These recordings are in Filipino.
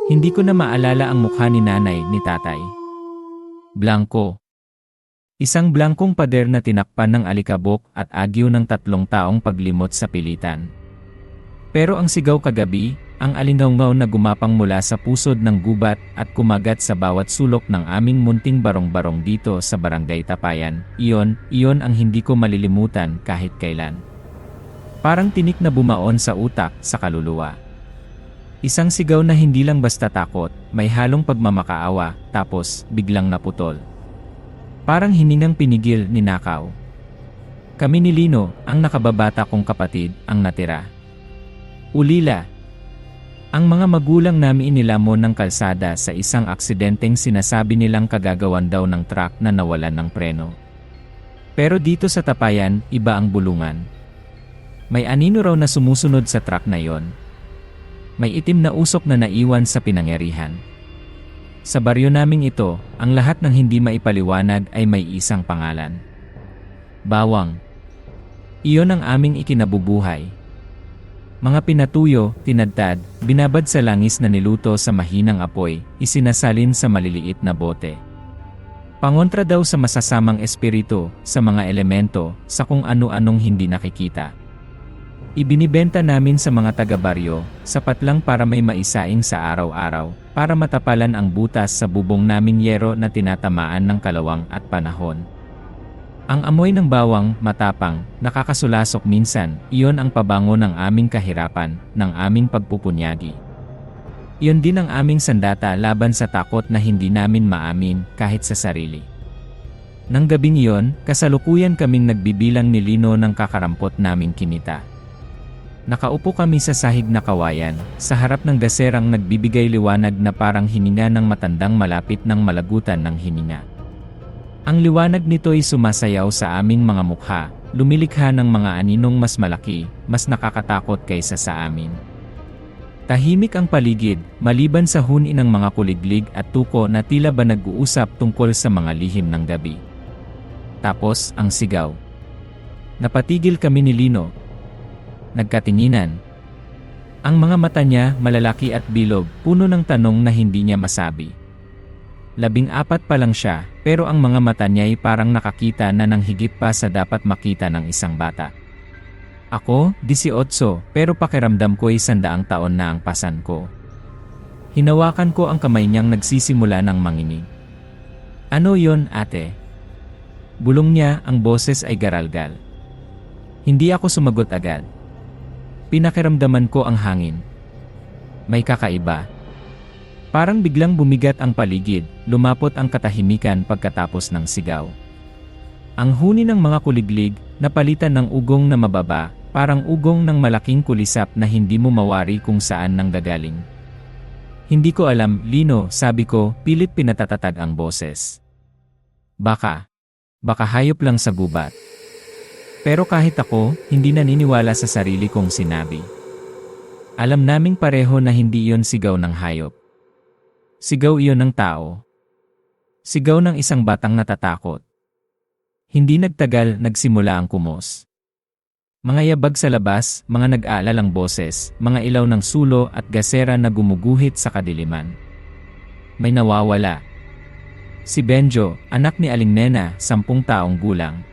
Hindi ko na maalala ang mukha ni nanay ni tatay. Blanko. Isang blankong pader na tinakpan ng alikabok at agyo ng 3 taong paglimot sa pilitan. Pero ang sigaw kagabi, ang alingaungaw na gumapang mula sa pusod ng gubat at kumagat sa bawat sulok ng aming munting barong-barong dito sa Barangay Tapayan, iyon ang hindi ko malilimutan kahit kailan. Parang tinik na bumaon sa utak, sa kaluluwa. Isang sigaw na hindi lang basta takot, may halong pagmamakaawa, tapos biglang naputol. Parang hiningang pinigil, ninakaw. Kami ni Lino, ang nakababata kong kapatid, ang natira. Ulila. Ang mga magulang namin inilamon ng kalsada sa isang aksidenteng sinasabi nilang kagagawan daw ng truck na nawalan ng preno. Pero dito sa Tapayan, iba ang bulungan. May anino raw na sumusunod sa truck na yon. May itim na usok na naiwan sa pinangyarihan. Sa baryo naming ito, ang lahat ng hindi maipaliwanag ay may isang pangalan. Bawang. Iyon ang aming ikinabubuhay. Mga pinatuyo, tinadtad, binabad sa langis na niluto sa mahinang apoy, isinasalin sa maliliit na bote. Pangontra daw sa masasamang espiritu, sa mga elemento, sa kung ano-anong hindi nakikita. Ibinibenta namin sa mga taga-baryo, sapat lang para may maisaing sa araw-araw, para matapalan ang butas sa bubong naming yero na tinatamaan ng kalawang at panahon. Ang amoy ng bawang, matapang, nakakasulasok minsan, iyon ang pabango ng aming kahirapan, ng aming pagpupunyagi. Iyon din ang aming sandata laban sa takot na hindi namin maamin kahit sa sarili. Nang gabing iyon, kasalukuyan kaming nagbibilang ni Lino ng kakarampot naming kinita. Nakaupo kami sa sahig na kawayan, sa harap ng gaserang nagbibigay liwanag na parang hininga ng matandang malapit ng malagutan ng hininga. Ang liwanag nito'y sumasayaw sa aming mga mukha, lumilikha ng mga aninong mas malaki, mas nakakatakot kaysa sa amin. Tahimik ang paligid, maliban sa huni ng mga kuliglig at tuko na tila ba nag-uusap tungkol sa mga lihim ng gabi. Tapos, ang sigaw. Napatigil kami ni Lino. Nagkatinginan. Ang mga mata niya, malalaki at bilog, puno ng tanong na hindi niya masabi. 14 pa lang siya, pero ang mga mata niya ay parang nakakita na ng higit pa sa dapat makita ng isang bata. Ako, 18, pero pakiramdam ko ay 100 taon na ang pasan ko. Hinawakan ko ang kamay niyang nagsisimula ng manginig. Ano yon, ate? Bulong niya, ang boses ay garalgal. Hindi ako sumagot agad. Pinakiramdaman ko ang hangin. May kakaiba. Parang biglang bumigat ang paligid, lumapot ang katahimikan pagkatapos ng sigaw. Ang huni ng mga kuliglig, napalitan ng ugong na mababa, parang ugong ng malaking kulisap na hindi mo mawari kung saan nanggagaling. Hindi ko alam, Lino, sabi ko, pilit pinatatatag ang boses. Baka hayop lang sa gubat. Pero kahit ako, hindi naniniwala sa sarili kong sinabi. Alam naming pareho na hindi iyon sigaw ng hayop. Sigaw iyon ng tao. Sigaw ng isang batang natatakot. Hindi nagtagal, nagsimula ang kumos. Mga yabag sa labas, mga nag-aalalang boses, mga ilaw ng sulo at gasera na gumuguhit sa kadiliman. May nawawala. Si Benjo, anak ni Aling Nena, 10 taong gulang.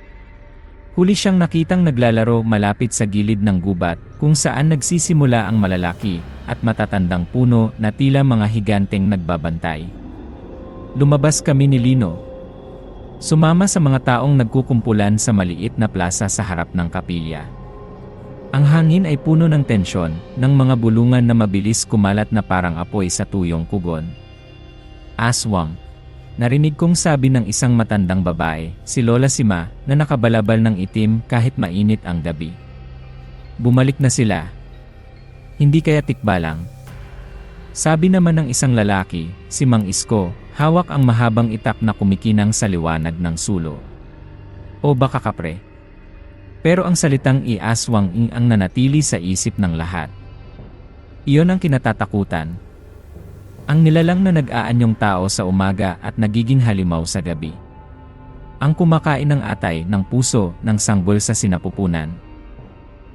Huli siyang nakitang naglalaro malapit sa gilid ng gubat, kung saan nagsisimula ang malalaki at matatandang puno na tila mga higanteng nagbabantay. Lumabas kami ni Lino. Sumama sa mga taong nagkukumpulan sa maliit na plaza sa harap ng kapilya. Ang hangin ay puno ng tensyon, ng mga bulungan na mabilis kumalat na parang apoy sa tuyong kugon. Aswang. Narinig kong sabi ng isang matandang babae, si Lola Sima, na nakabalabal ng itim kahit mainit ang gabi. Bumalik na sila. Hindi kaya tikbalang. Sabi naman ng isang lalaki, si Mang Isko, hawak ang mahabang itak na kumikinang sa liwanag ng sulo. O baka kapre. Pero ang salitang iaswang ang nanatili sa isip ng lahat. Iyon ang kinatatakutan. Ang nilalang na nag-aanyong tao sa umaga at nagiging halimaw sa gabi. Ang kumakain ng atay, ng puso, ng sanggol sa sinapupunan.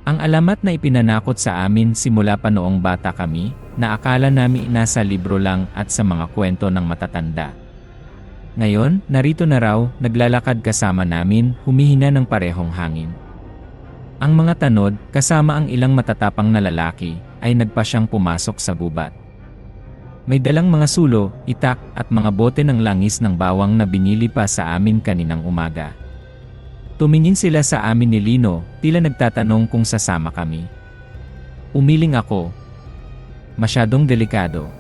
Ang alamat na ipinanakot sa amin simula pa noong bata kami, na akala namin nasa libro lang at sa mga kwento ng matatanda. Ngayon, narito na raw, naglalakad kasama namin, humihina ng parehong hangin. Ang mga tanod, kasama ang ilang matatapang na lalaki, ay nagpa siyang pumasok sa gubat. May dalang mga sulo, itak, at mga bote ng langis ng bawang na binili pa sa amin kaninang umaga. Tumingin sila sa amin ni Lino, tila nagtatanong kung sasama kami. Umiling ako. Masyadong delikado.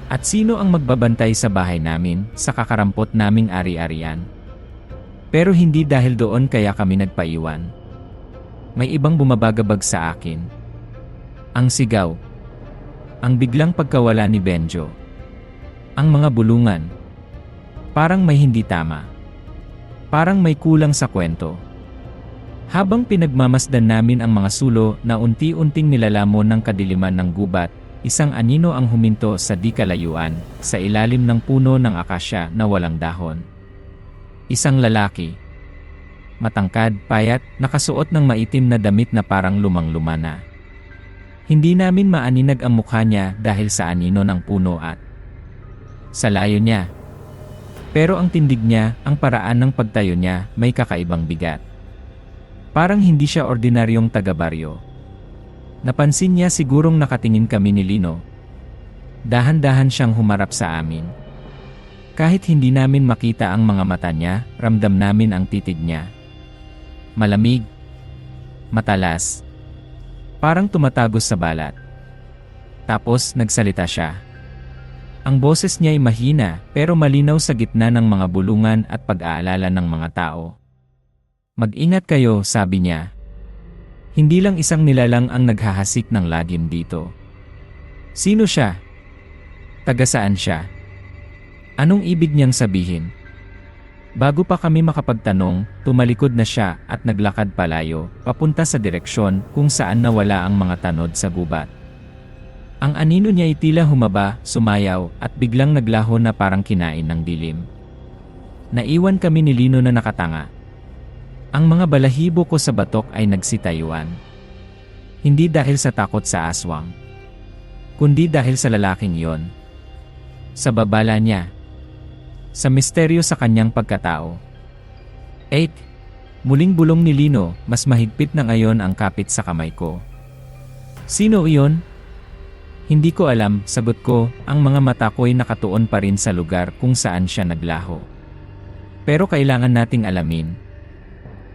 At sino ang magbabantay sa bahay namin, sa kakarampot naming ari-arian? Pero hindi dahil doon kaya kami nagpaiwan. May ibang bumabagabag sa akin. Ang sigaw. Ang biglang pagkawala ni Benjo. Ang mga bulungan. Parang may hindi tama. Parang may kulang sa kwento. Habang pinagmamasdan namin ang mga sulo na unti-unting nilalamon ng kadiliman ng gubat, isang anino ang huminto sa di kalayuan, sa ilalim ng puno ng akasya na walang dahon. Isang lalaki. Matangkad, payat, nakasuot ng maitim na damit na parang lumang-luma na. Hindi namin maaninag ang mukha niya dahil sa anino ng puno at sa layo niya. Pero ang tindig niya, ang paraan ng pagtayo niya, may kakaibang bigat. Parang hindi siya ordinaryong taga-baryo. Napansin niya sigurong nakatingin kami ni Lino. Dahan-dahan siyang humarap sa amin. Kahit hindi namin makita ang mga mata niya, ramdam namin ang titig niya. Malamig. Matalas. Parang tumatagos sa balat. Tapos nagsalita siya. Ang boses niya ay mahina pero malinaw sa gitna ng mga bulungan at pag-aalala ng mga tao. Mag-ingat kayo, sabi niya. Hindi lang isang nilalang ang naghahasik ng lagim dito. Sino siya? Taga saan siya? Anong ibig niyang sabihin? Bago pa kami makapagtanong, tumalikod na siya at naglakad palayo, papunta sa direksyon kung saan nawala ang mga tanod sa gubat. Ang anino niya ay tila humaba, sumayaw, at biglang naglaho na parang kinain ng dilim. Naiwan kami ni Lino na nakatanga. Ang mga balahibo ko sa batok ay nagsitayuan. Hindi dahil sa takot sa aswang, kundi dahil sa lalaking iyon. Sa babala niya. Sa misteryo sa kanyang pagkatao. 8. Muling bulong ni Lino, mas mahigpit na ngayon ang kapit sa kamay ko. Sino iyon? Hindi ko alam, sagot ko, ang mga mata ko'y nakatuon pa rin sa lugar kung saan siya naglaho. Pero kailangan nating alamin.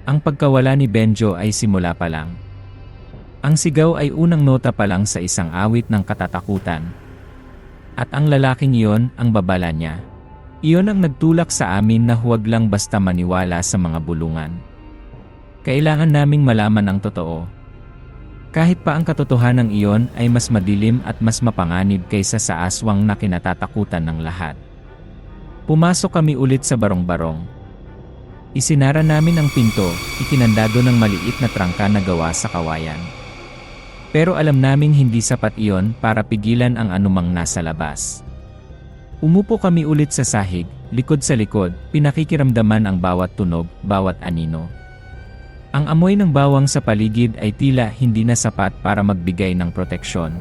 Ang pagkawala ni Benjo ay simula pa lang. Ang sigaw ay unang nota pa lang sa isang awit ng katatakutan. At ang lalaking iyon, ang babala niya. Iyon ang nagtulak sa amin na huwag lang basta maniwala sa mga bulungan. Kailangan naming malaman ang totoo. Kahit pa ang katotohanan iyon ay mas madilim at mas mapanganib kaysa sa aswang na kinatatakutan ng lahat. Pumasok kami ulit sa barong-barong. Isinara namin ang pinto, ikinandado ng maliit na trangka na gawa sa kawayan. Pero alam naming hindi sapat iyon para pigilan ang anumang nasa labas. Umupo kami ulit sa sahig, likod sa likod, pinakikiramdaman ang bawat tunog, bawat anino. Ang amoy ng bawang sa paligid ay tila hindi na sapat para magbigay ng proteksyon.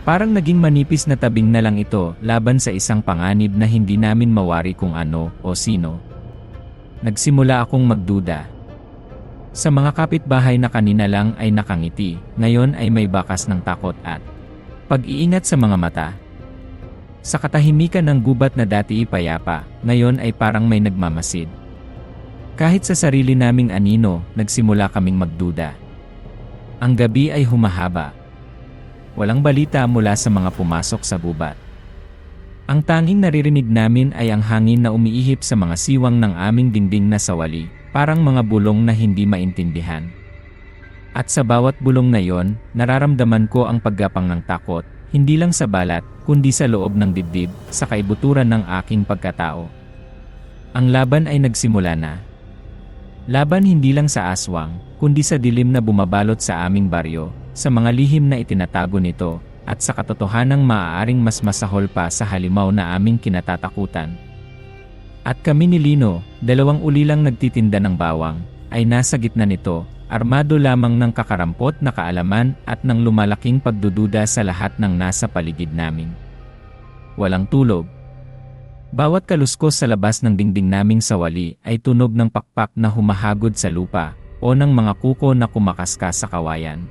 Parang naging manipis na tabing na lang ito laban sa isang panganib na hindi namin mawari kung ano o sino. Nagsimula akong magduda. Sa mga kapitbahay na kanina lang ay nakangiti, ngayon ay may bakas ng takot at pag-iingat sa mga mata. Sa katahimikan ng gubat na dati payapa, ngayon ay parang may nagmamasid. Kahit sa sarili naming anino, nagsimula kaming magduda. Ang gabi ay humahaba. Walang balita mula sa mga pumasok sa gubat. Ang tanging naririnig namin ay ang hangin na umiihip sa mga siwang ng aming dingding na sawali, parang mga bulong na hindi maintindihan. At sa bawat bulong na yon, nararamdaman ko ang paggapang ng takot, hindi lang sa balat, kundi sa loob ng dibdib, sa kaibuturan ng aking pagkatao. Ang laban ay nagsimula na. Laban hindi lang sa aswang, kundi sa dilim na bumabalot sa aming baryo, sa mga lihim na itinatago nito, at sa katotohanang maaaring mas masahol pa sa halimaw na aming kinatatakutan. At kami ni Lino, dalawang ulilang nagtitinda ng bawang, ay nasa gitna nito, armado lamang ng kakarampot na kaalaman at ng lumalaking pagdududa sa lahat ng nasa paligid namin. Walang tulog. Bawat kaluskos sa labas ng dingding naming sawali ay tunog ng pakpak na humahagod sa lupa o ng mga kuko na kumakaskas sa kawayan.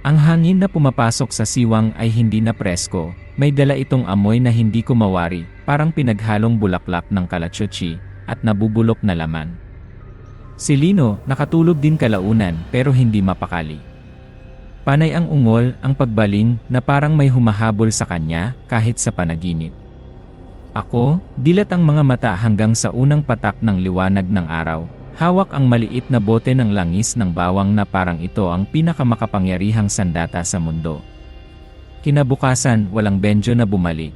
Ang hangin na pumapasok sa siwang ay hindi na presko, may dala itong amoy na hindi ko mawari, parang pinaghalong bulaklak ng kalatsotsi at nabubulok na laman. Si Lino, nakatulog din kalaunan pero hindi mapakali. Panay ang ungol, ang pagbaling na parang may humahabol sa kanya kahit sa panaginip. Ako, dilat ang mga mata hanggang sa unang patak ng liwanag ng araw. Hawak ang maliit na bote ng langis ng bawang na parang ito ang pinakamakapangyarihang sandata sa mundo. Kinabukasan, walang Benjo na bumalik.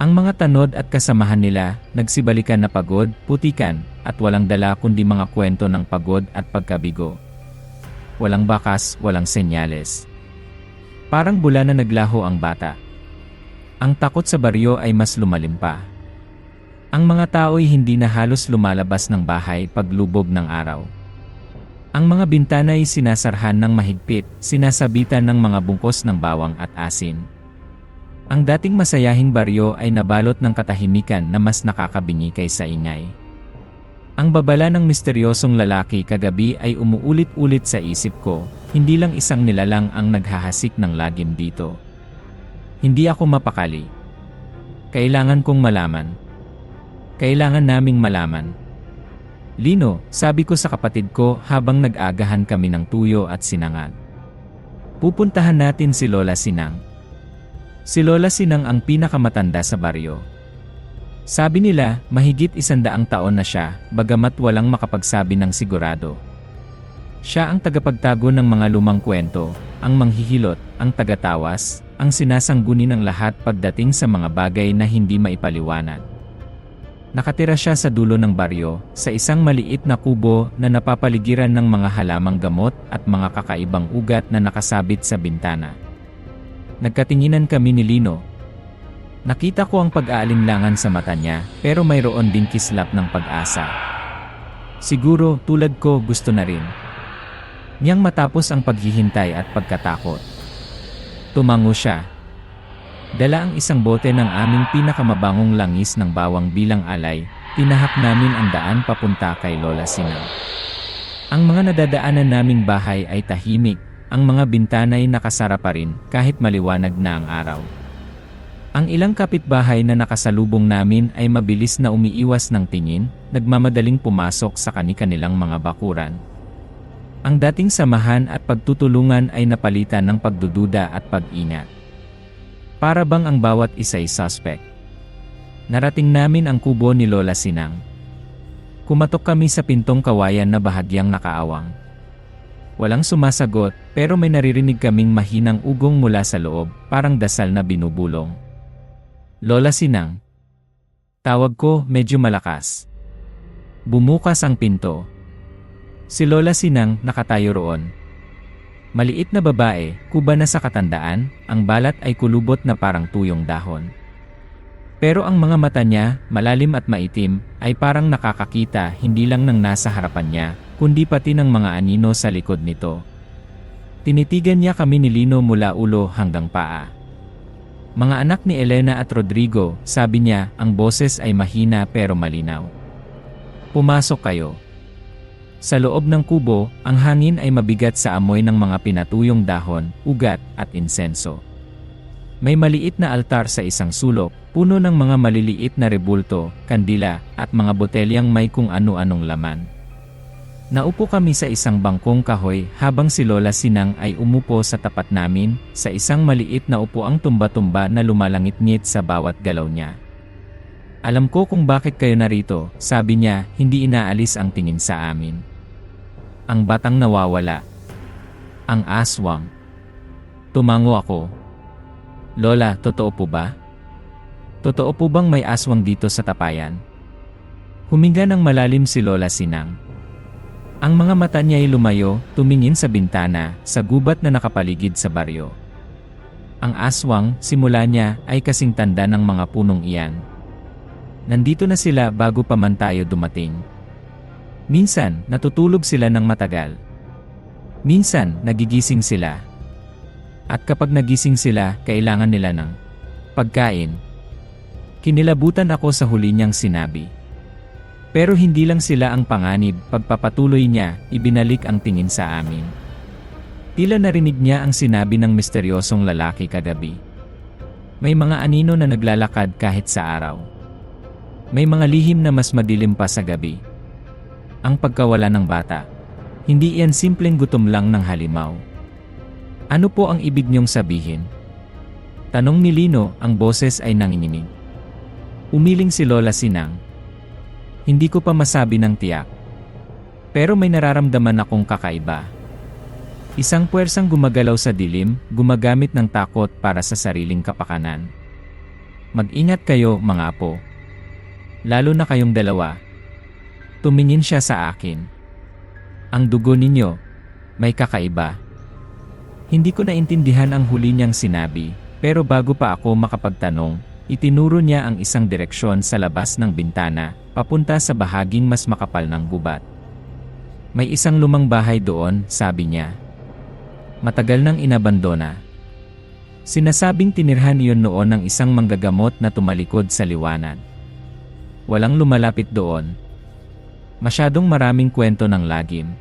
Ang mga tanod at kasamahan nila, nagsibalikan na pagod, putikan, at walang dala kundi mga kwento ng pagod at pagkabigo. Walang bakas, walang senyales. Parang bula na naglaho ang bata. Ang takot sa baryo ay mas lumalim pa. Ang mga tao'y hindi na halos lumalabas ng bahay paglubog ng araw. Ang mga bintana ay sinasarhan ng mahigpit, sinasabitan ng mga bungkos ng bawang at asin. Ang dating masayahing baryo ay nabalot ng katahimikan na mas nakakabingi kaysa ingay. Ang babala ng misteryosong lalaki kagabi ay umuulit-ulit sa isip ko, hindi lang isang nilalang ang naghahasik ng lagim dito. Hindi ako mapakali. Kailangan kong malaman. Kailangan naming malaman. Lino, sabi ko sa kapatid ko habang nag-agahan kami ng tuyo at sinangag. Pupuntahan natin si Lola Sinang. Si Lola Sinang ang pinakamatanda sa baryo. Sabi nila, mahigit 100 taon na siya, bagamat walang makapagsabi ng sigurado. Siya ang tagapagtago ng mga lumang kwento, ang manghihilot, ang tagatawas, ang sinasangguni ng lahat pagdating sa mga bagay na hindi maipaliwanag. Nakatira siya sa dulo ng baryo, sa isang maliit na kubo na napapaligiran ng mga halamang gamot at mga kakaibang ugat na nakasabit sa bintana. Nagkatinginan kami ni Lino. Nakita ko ang pag-aalinlangan sa mata niya, pero mayroon ding kislap ng pag-asa. Siguro, tulad ko, gusto na rin niyang matapos ang paghihintay at pagkatakot. Tumango siya. Dala ang isang bote ng aming pinakamabangong langis ng bawang bilang alay, tinahak namin ang daan papunta kay Lola Sinang. Ang mga nadadaanan naming bahay ay tahimik, ang mga bintana'y nakasara pa rin kahit maliwanag na ang araw. Ang ilang kapitbahay na nakasalubong namin ay mabilis na umiiwas ng tingin, nagmamadaling pumasok sa kani-kanilang mga bakuran. Ang dating samahan at pagtutulungan ay napalitan ng pagdududa at pag-ingat. Para bang ang bawat isa'y suspect. Narating namin ang kubo ni Lola Sinang. Kumatok kami sa pintong kawayan na bahagyang nakaawang. Walang sumasagot, pero may naririnig kaming mahinang ugong mula sa loob, parang dasal na binubulong. Lola Sinang. Tawag ko, medyo malakas. Bumukas ang pinto. Si Lola Sinang nakatayo roon. Maliit na babae, kuba na sa katandaan, ang balat ay kulubot na parang tuyong dahon. Pero ang mga mata niya, malalim at maitim, ay parang nakakakita hindi lang ng nasa harapan niya, kundi pati ng mga anino sa likod nito. Tinitigan niya kami ni Lino mula ulo hanggang paa. Mga anak ni Elena at Rodrigo, sabi niya, ang boses ay mahina pero malinaw. Pumasok kayo. Sa loob ng kubo, ang hangin ay mabigat sa amoy ng mga pinatuyong dahon, ugat, at insenso. May maliit na altar sa isang sulok, puno ng mga maliliit na rebulto, kandila, at mga botelyang may kung ano-anong laman. Naupo kami sa isang bangkong kahoy habang si Lola Sinang ay umupo sa tapat namin, sa isang maliit na upuang tumba-tumba na lumalangit-ngit sa bawat galaw niya. Alam ko kung bakit kayo narito, sabi niya, hindi inaalis ang tingin sa amin. Ang batang nawawala. Ang aswang. Tumango ako. Lola, totoo po ba? Totoo po bang may aswang dito sa tapayan? Huminga ng malalim si Lola Sinang. Ang mga mata niya ay lumayo, tumingin sa bintana, sa gubat na nakapaligid sa baryo. Ang aswang, simula niya, ay kasing tanda ng mga punong iyan. Nandito na sila bago pa man tayo dumating. Minsan, natutulog sila ng matagal. Minsan, nagigising sila. At kapag nagising sila, kailangan nila ng pagkain. Kinilabutan ako sa huli niyang sinabi. Pero hindi lang sila ang panganib, pagpapatuloy niya, ibinalik ang tingin sa amin. Tila narinig niya ang sinabi ng misteryosong lalaki kagabi. May mga anino na naglalakad kahit sa araw. May mga lihim na mas madilim pa sa gabi. Ang pagkawala ng bata. Hindi iyan simpleng gutom lang ng halimaw. Ano po ang ibig niyong sabihin? Tanong ni Lino, ang boses ay nanginginig. Umiling si Lola Sinang. Hindi ko pa masabi ng tiyak. Pero may nararamdaman akong kakaiba. Isang puwersang gumagalaw sa dilim, gumagamit ng takot para sa sariling kapakanan. Mag-ingat kayo, mga apo. Lalo na kayong dalawa. Tumingin siya sa akin. Ang dugo ninyo, may kakaiba. Hindi ko naintindihan ang huli niyang sinabi, pero bago pa ako makapagtanong, itinuro niya ang isang direksyon sa labas ng bintana, papunta sa bahaging mas makapal ng gubat. May isang lumang bahay doon, sabi niya. Matagal nang inabandona. Sinasabing tinirhan iyon noon ng isang manggagamot na tumalikod sa liwanag. Walang lumalapit doon. Masyadong maraming kwento ng lagim.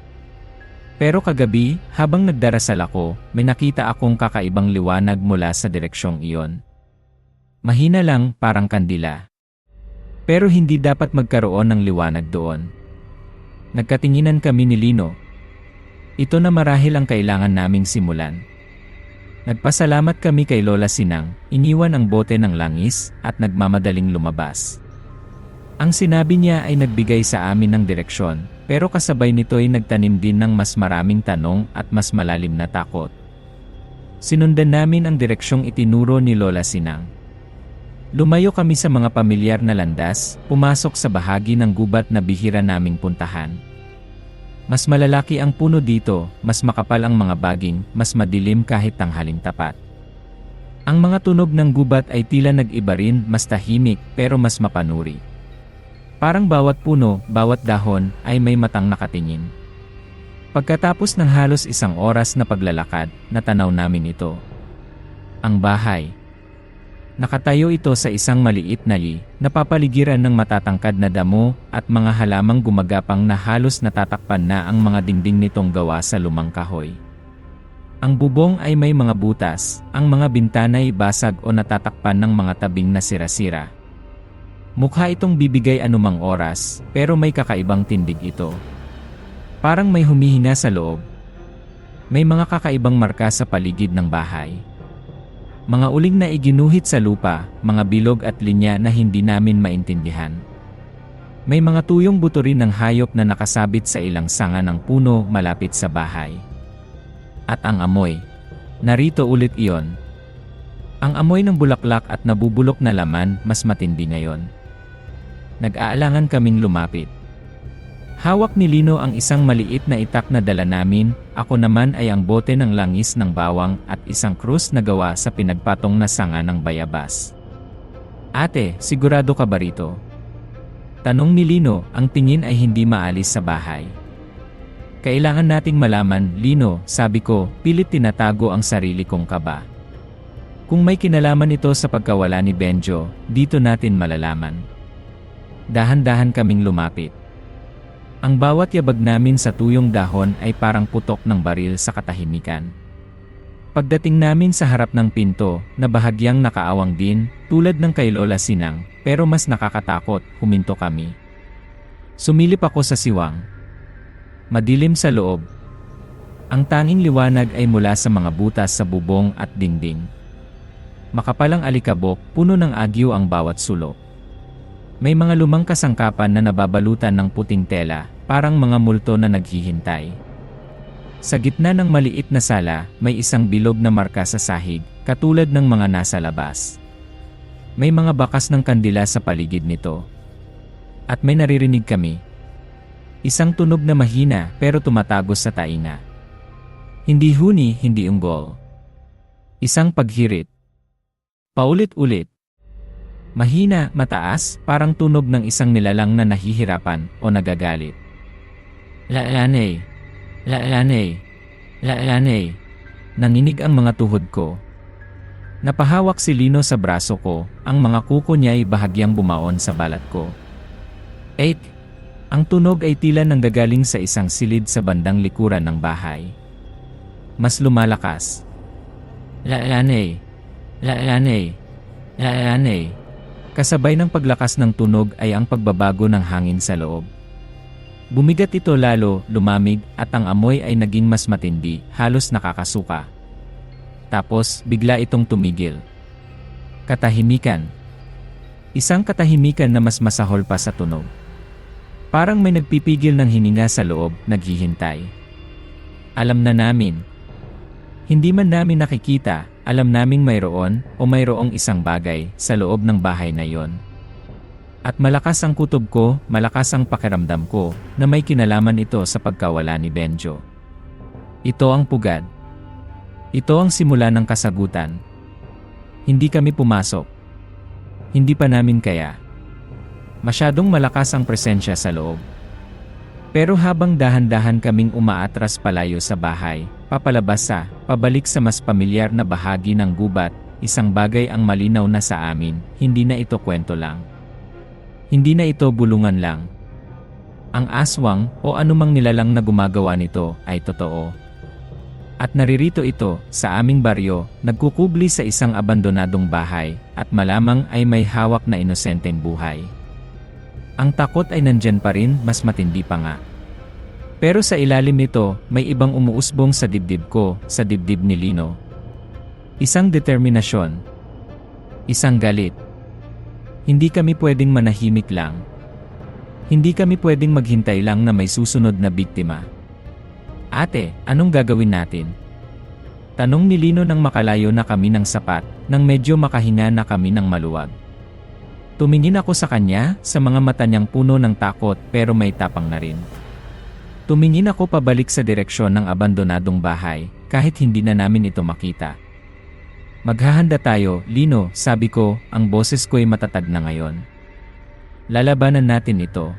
Pero kagabi, habang nagdarasal ako, may nakita akong kakaibang liwanag mula sa direksyong iyon. Mahina lang, parang kandila. Pero hindi dapat magkaroon ng liwanag doon. Nagkatinginan kami ni Lino. Ito na marahil ang kailangan naming simulan. Nagpasalamat kami kay Lola Sinang, iniwan ang bote ng langis, at nagmamadaling lumabas. Ang sinabi niya ay nagbigay sa amin ng direksyon, pero kasabay nito ay nagtanim din ng mas maraming tanong at mas malalim na takot. Sinundan namin ang direksyong itinuro ni Lola Sinang. Lumayo kami sa mga pamilyar na landas, pumasok sa bahagi ng gubat na bihira naming puntahan. Mas malalaki ang puno dito, mas makapal ang mga baging, mas madilim kahit tanghaling tapat. Ang mga tunog ng gubat ay tila nag-iba rin, mas tahimik pero mas mapanuri. Parang bawat puno, bawat dahon ay may matang nakatingin. Pagkatapos ng halos isang oras na paglalakad, natanaw namin ito. Ang bahay. Nakatayo ito sa isang maliit na napapaligiran ng matatangkad na damo at mga halamang gumagapang na halos natatakpan na ang mga dingding nitong gawa sa lumang kahoy. Ang bubong ay may mga butas, ang mga bintana ay basag o natatakpan ng mga tabing na sira-sira. Mukha itong bibigay anumang oras, pero may kakaibang tindig ito. Parang may humihina sa loob. May mga kakaibang marka sa paligid ng bahay. Mga uling na iginuhit sa lupa, mga bilog at linya na hindi namin maintindihan. May mga tuyong buto rin ng hayop na nakasabit sa ilang sanga ng puno malapit sa bahay. At ang amoy. Narito ulit iyon. Ang amoy ng bulaklak at nabubulok na laman mas matindi ngayon. Nag-aalangan kaming lumapit. Hawak ni Lino ang isang maliit na itak na dala namin, ako naman ay ang bote ng langis ng bawang at isang krus na gawa sa pinagpatong na sanga ng bayabas. Ate, sigurado ka ba rito? Tanong ni Lino, ang tingin ay hindi maalis sa bahay. Kailangan nating malaman, Lino, sabi ko, pilit tinatago ang sarili kong kaba. Kung may kinalaman ito sa pagkawala ni Benjo, dito natin malalaman. Dahan-dahan kaming lumapit. Ang bawat yabag namin sa tuyong dahon ay parang putok ng baril sa katahimikan. Pagdating namin sa harap ng pinto, na bahagyang nakaawang din, tulad ng kay Lola Sinang, pero mas nakakatakot, huminto kami. Sumilip ako sa siwang. Madilim sa loob. Ang tanging liwanag ay mula sa mga butas sa bubong at dingding. Makapalang alikabok, puno ng agyo ang bawat sulok. May mga lumang kasangkapan na nababalutan ng puting tela, parang mga multo na naghihintay. Sa gitna ng maliit na sala, may isang bilog na marka sa sahig, katulad ng mga nasa labas. May mga bakas ng kandila sa paligid nito. At may naririnig kami. Isang tunog na mahina pero tumatagos sa tainga. Hindi huni, hindi unggol. Isang paghirit. Paulit-ulit. Mahina, mataas, parang tunog ng isang nilalang na nahihirapan o nagagalit. Laalanay, laalanay, Lanay. Nanginig ang mga tuhod ko. Napahawak si Lino sa braso ko, ang mga kuko niya ay bahagyang bumaon sa balat ko. 8. Ang tunog ay tila nanggagaling sa isang silid sa bandang likuran ng bahay. Mas lumalakas. Lanay. Lanay. Lanay. Kasabay ng paglakas ng tunog ay ang pagbabago ng hangin sa loob. Bumigat ito lalo, lumamig, at ang amoy ay naging mas matindi, halos nakakasuka. Tapos, bigla itong tumigil. Katahimikan. Isang katahimikan na mas masahol pa sa tunog. Parang may nagpipigil ng hininga sa loob, naghihintay. Alam na namin. Hindi man namin nakikita, alam naming mayroon o mayroong isang bagay sa loob ng bahay na yon. At malakas ang kutob ko, malakas ang pakiramdam ko, na may kinalaman ito sa pagkawala ni Benjo. Ito ang pugad. Ito ang simula ng kasagutan. Hindi kami pumasok. Hindi pa namin kaya. Masyadong malakas ang presensya sa loob. Pero habang dahan-dahan kaming umaatras palayo sa bahay, papalabas pabalik sa mas pamilyar na bahagi ng gubat, isang bagay ang malinaw na sa amin, hindi na ito kwento lang. Hindi na ito bulungan lang. Ang aswang o anumang nilalang na gumagawa nito ay totoo. At naririto ito sa aming baryo, nagkukubli sa isang abandonadong bahay at malamang ay may hawak na inosenteng buhay. Ang takot ay nandyan pa rin, mas matindi pa nga. Pero sa ilalim nito, may ibang umuusbong sa dibdib ko, sa dibdib ni Lino. Isang determinasyon. Isang galit. Hindi kami pwedeng manahimik lang. Hindi kami pwedeng maghintay lang na may susunod na biktima. Ate, anong gagawin natin? Tanong ni Lino nang makalayo na kami ng sapat, nang medyo makahinga na kami ng maluwag. Tumingin ako sa kanya, sa mga mata niyang puno ng takot pero may tapang na rin. Tumingin ako pabalik sa direksyon ng abandonadong bahay, kahit hindi na namin ito makita. Maghahanda tayo, Lino, sabi ko, ang boses ko'y matatag na ngayon. Lalabanan natin ito.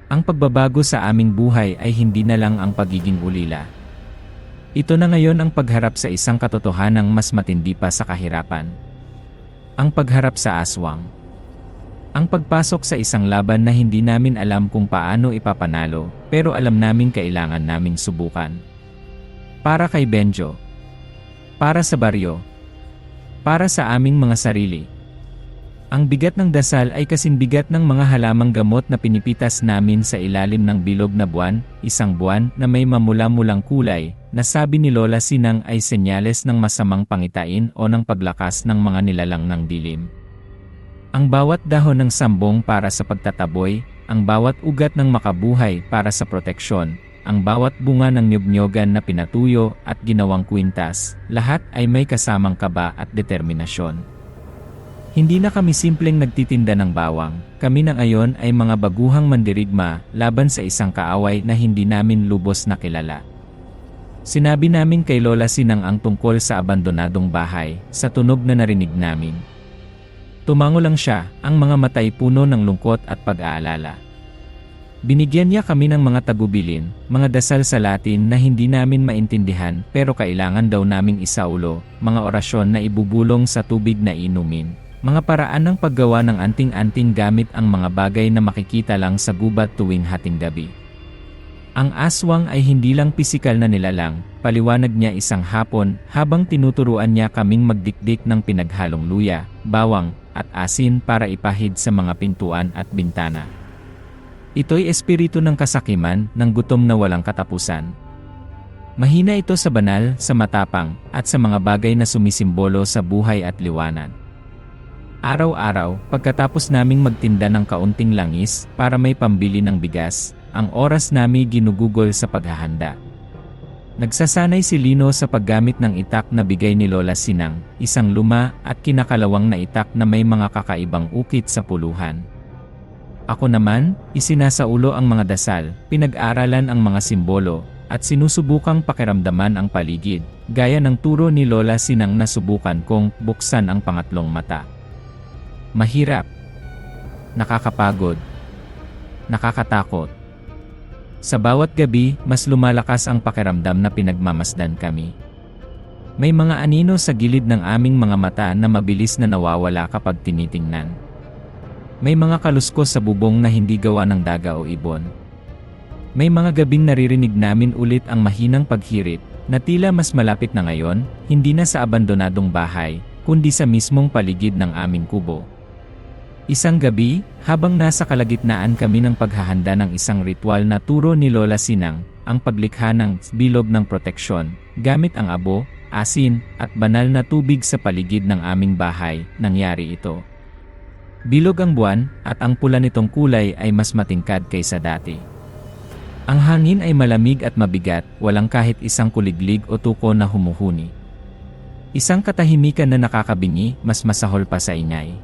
Ang pagbabago sa aming buhay ay hindi na lang ang pagiging ulila. Ito na ngayon ang pagharap sa isang katotohanang mas matindi pa sa kahirapan. Ang pagharap sa aswang. Ang pagpasok sa isang laban na hindi namin alam kung paano ipapanalo, pero alam namin kailangan naming subukan. Para kay Benjo. Para sa baryo. Para sa aming mga sarili. Ang bigat ng dasal ay kasing bigat ng mga halamang gamot na pinipitas namin sa ilalim ng bilog na buwan, isang buwan na may mamula-mulang kulay, na sabi ni Lola Sinang ay senyales ng masamang pangitain o ng paglakas ng mga nilalang ng dilim. Ang bawat dahon ng sambong para sa pagtataboy, ang bawat ugat ng makabuhay para sa proteksyon, ang bawat bunga ng nyug-nyogan na pinatuyo at ginawang kwintas, lahat ay may kasamang kaba at determinasyon. Hindi na kami simpleng nagtitinda ng bawang, kami na ngayon ay mga baguhang mandirigma laban sa isang kaaway na hindi namin lubos na kilala. Sinabi namin kay Lola Sinang ang tungkol sa abandonadong bahay, sa tunog na narinig namin. Tumango lang siya, ang mga matay puno ng lungkot at pag-aalala. Binigyan niya kami ng mga tagubilin, mga dasal sa Latin na hindi namin maintindihan pero kailangan daw naming isaulo, mga orasyon na ibubulong sa tubig na inumin, mga paraan ng paggawa ng anting-anting gamit ang mga bagay na makikita lang sa gubat tuwing hating gabi. Ang aswang ay hindi lang pisikal na nilalang, paliwanag niya isang hapon habang tinuturuan niya kaming magdikdik ng pinaghalong luya, bawang, at asin para ipahid sa mga pintuan at bintana. Ito'y espiritu ng kasakiman, ng gutom na walang katapusan. Mahina ito sa banal, sa matapang, at sa mga bagay na sumisimbolo sa buhay at liwanag. Araw-araw, pagkatapos naming magtinda ng kaunting langis para may pambili ng bigas, ang oras namin ginugugol sa paghahanda. Nagsasanay si Lino sa paggamit ng itak na bigay ni Lola Sinang, isang luma at kinakalawang na itak na may mga kakaibang ukit sa puluhan. Ako naman, isinasaulo ang mga dasal, pinag-aralan ang mga simbolo, at sinusubukang pakiramdaman ang paligid, gaya ng turo ni Lola Sinang na subukan kong buksan ang pangatlong mata. Mahirap. Nakakapagod. Nakakatakot. Sa bawat gabi, mas lumalakas ang pakiramdam na pinagmamasdan kami. May mga anino sa gilid ng aming mga mata na mabilis na nawawala kapag tinitingnan. May mga kaluskos sa bubong na hindi gawa ng daga o ibon. May mga gabing naririnig namin ulit ang mahinang paghirit, na tila mas malapit na ngayon, hindi na sa abandonadong bahay, kundi sa mismong paligid ng aming kubo. Isang gabi, habang nasa kalagitnaan kami ng paghahanda ng isang ritual na turo ni Lola Sinang, ang paglikha ng bilog ng proteksyon, gamit ang abo, asin, at banal na tubig sa paligid ng aming bahay, nangyari ito. Bilog ang buwan, at ang pula nitong kulay ay mas matingkad kaysa dati. Ang hangin ay malamig at mabigat, walang kahit isang kuliglig o tuko na humuhuni. Isang katahimikan na nakakabingi, mas masahol pa sa ingay.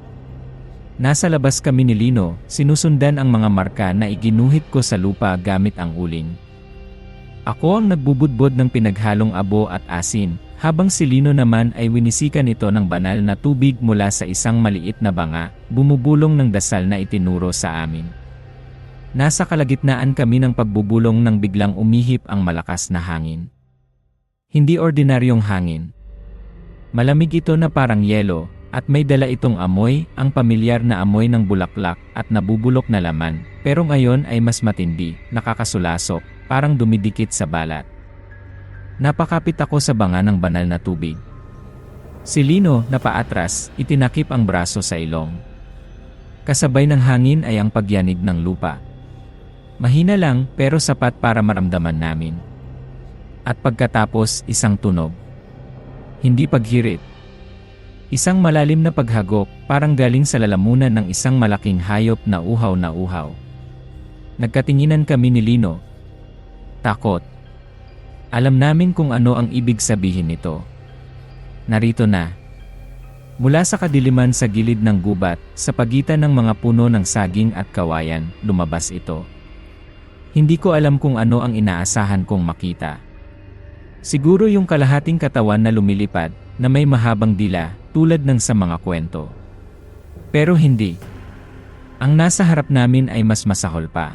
Nasa labas kami ni Lino, sinusundan ang mga marka na iginuhit ko sa lupa gamit ang uling. Ako ang nagbubudbod ng pinaghalong abo at asin, habang si Lino naman ay winisikan ito ng banal na tubig mula sa isang maliit na banga, bumubulong ng dasal na itinuro sa amin. Nasa kalagitnaan kami ng pagbubulong nang biglang umihip ang malakas na hangin. Hindi ordinaryong hangin. Malamig ito na parang yelo, at may dala itong amoy, ang pamilyar na amoy ng bulaklak at nabubulok na laman, pero ngayon ay mas matindi, nakakasulasok, parang dumidikit sa balat. Napakapit ako sa banga ng banal na tubig. Si Lino, na paatras, itinakip ang braso sa ilong. Kasabay ng hangin ay ang pagyanig ng lupa. Mahina lang, pero sapat para maramdaman namin. At pagkatapos, isang tunog. Hindi paghirit. Isang malalim na paghagok, parang galing sa lalamunan ng isang malaking hayop na uhaw na uhaw. Nagkatinginan kami ni Lino. Takot. Alam namin kung ano ang ibig sabihin nito. Narito na. Mula sa kadiliman sa gilid ng gubat, sa pagitan ng mga puno ng saging at kawayan, lumabas ito. Hindi ko alam kung ano ang inaasahan kong makita. Siguro yung kalahating katawan na lumilipad, na may mahabang dila, tulad ng sa mga kwento. Pero hindi. Ang nasa harap namin ay mas masahol pa.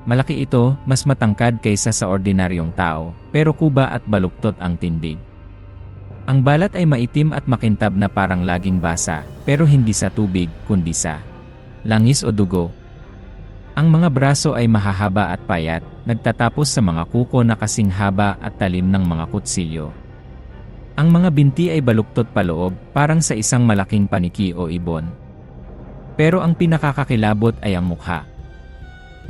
Malaki ito, mas matangkad kaysa sa ordinaryong tao, pero kuba at baluktot ang tindig. Ang balat ay maitim at makintab na parang laging basa, pero hindi sa tubig, kundi sa langis o dugo. Ang mga braso ay mahahaba at payat, nagtatapos sa mga kuko na kasing haba at talim ng mga kutsilyo. Ang mga binti ay baluktot paloob, parang sa isang malaking paniki o ibon. Pero ang pinakakakilabot ay ang mukha.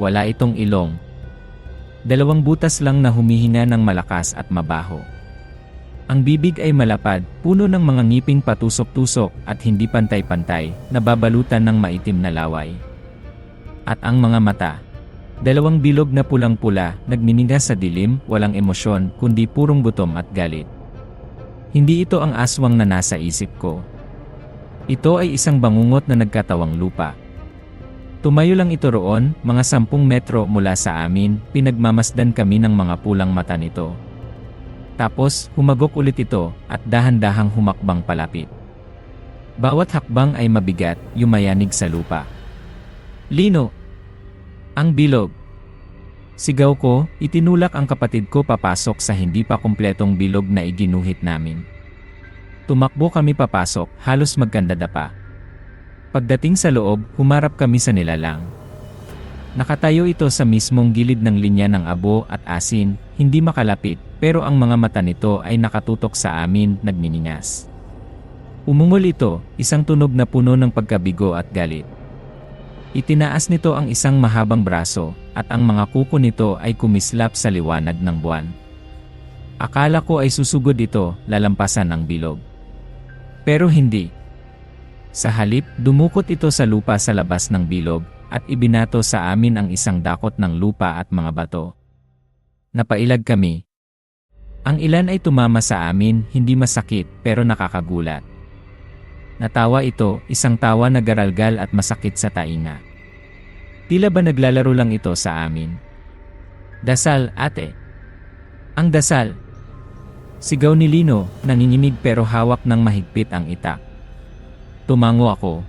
Wala itong ilong. 2 butas lang na humihinga ng malakas at mabaho. Ang bibig ay malapad, puno ng mga ngiping patusok-tusok at hindi pantay-pantay, nababalutan ng maitim na laway. At ang mga mata, 2 bilog na pulang-pula, nagminiga sa dilim, walang emosyon, kundi purong gutom at galit. Hindi ito ang aswang na nasa isip ko. Ito ay isang bangungot na nagkatawang lupa. Tumayo lang ito roon, mga 10 metro mula sa amin, pinagmamasdan kami ng mga pulang mata nito. Tapos, humagok ulit ito, at dahan-dahang humakbang palapit. Bawat hakbang ay mabigat, yumayanig sa lupa. Lino! Ang bilog! Sigaw ko, itinulak ang kapatid ko papasok sa hindi pa kumpletong bilog na iginuhit namin. Tumakbo kami papasok, halos magkandada pa. Pagdating sa loob, humarap kami sa nilalang. Nakatayo ito sa mismong gilid ng linya ng abo at asin, hindi makalapit, pero ang mga mata nito ay nakatutok sa amin, nagniningas. Umungol ito, isang tunog na puno ng pagkabigo at galit. Itinaas nito ang isang mahabang braso, at ang mga kuko nito ay kumislap sa liwanag ng buwan. Akala ko ay susugod ito, lalampasan ng bilog. Pero hindi. Sa halip, dumukot ito sa lupa sa labas ng bilog, at ibinato sa amin ang isang dakot ng lupa at mga bato. Napailag kami. Ang ilan ay tumama sa amin, hindi masakit, pero nakakagulat. Natawa ito, isang tawa na garalgal at masakit sa tainga. Tila ba naglalaro lang ito sa amin? Dasal, ate. Ang dasal. Sigaw ni Lino, nanginginig pero hawak ng mahigpit ang itak. Tumango ako.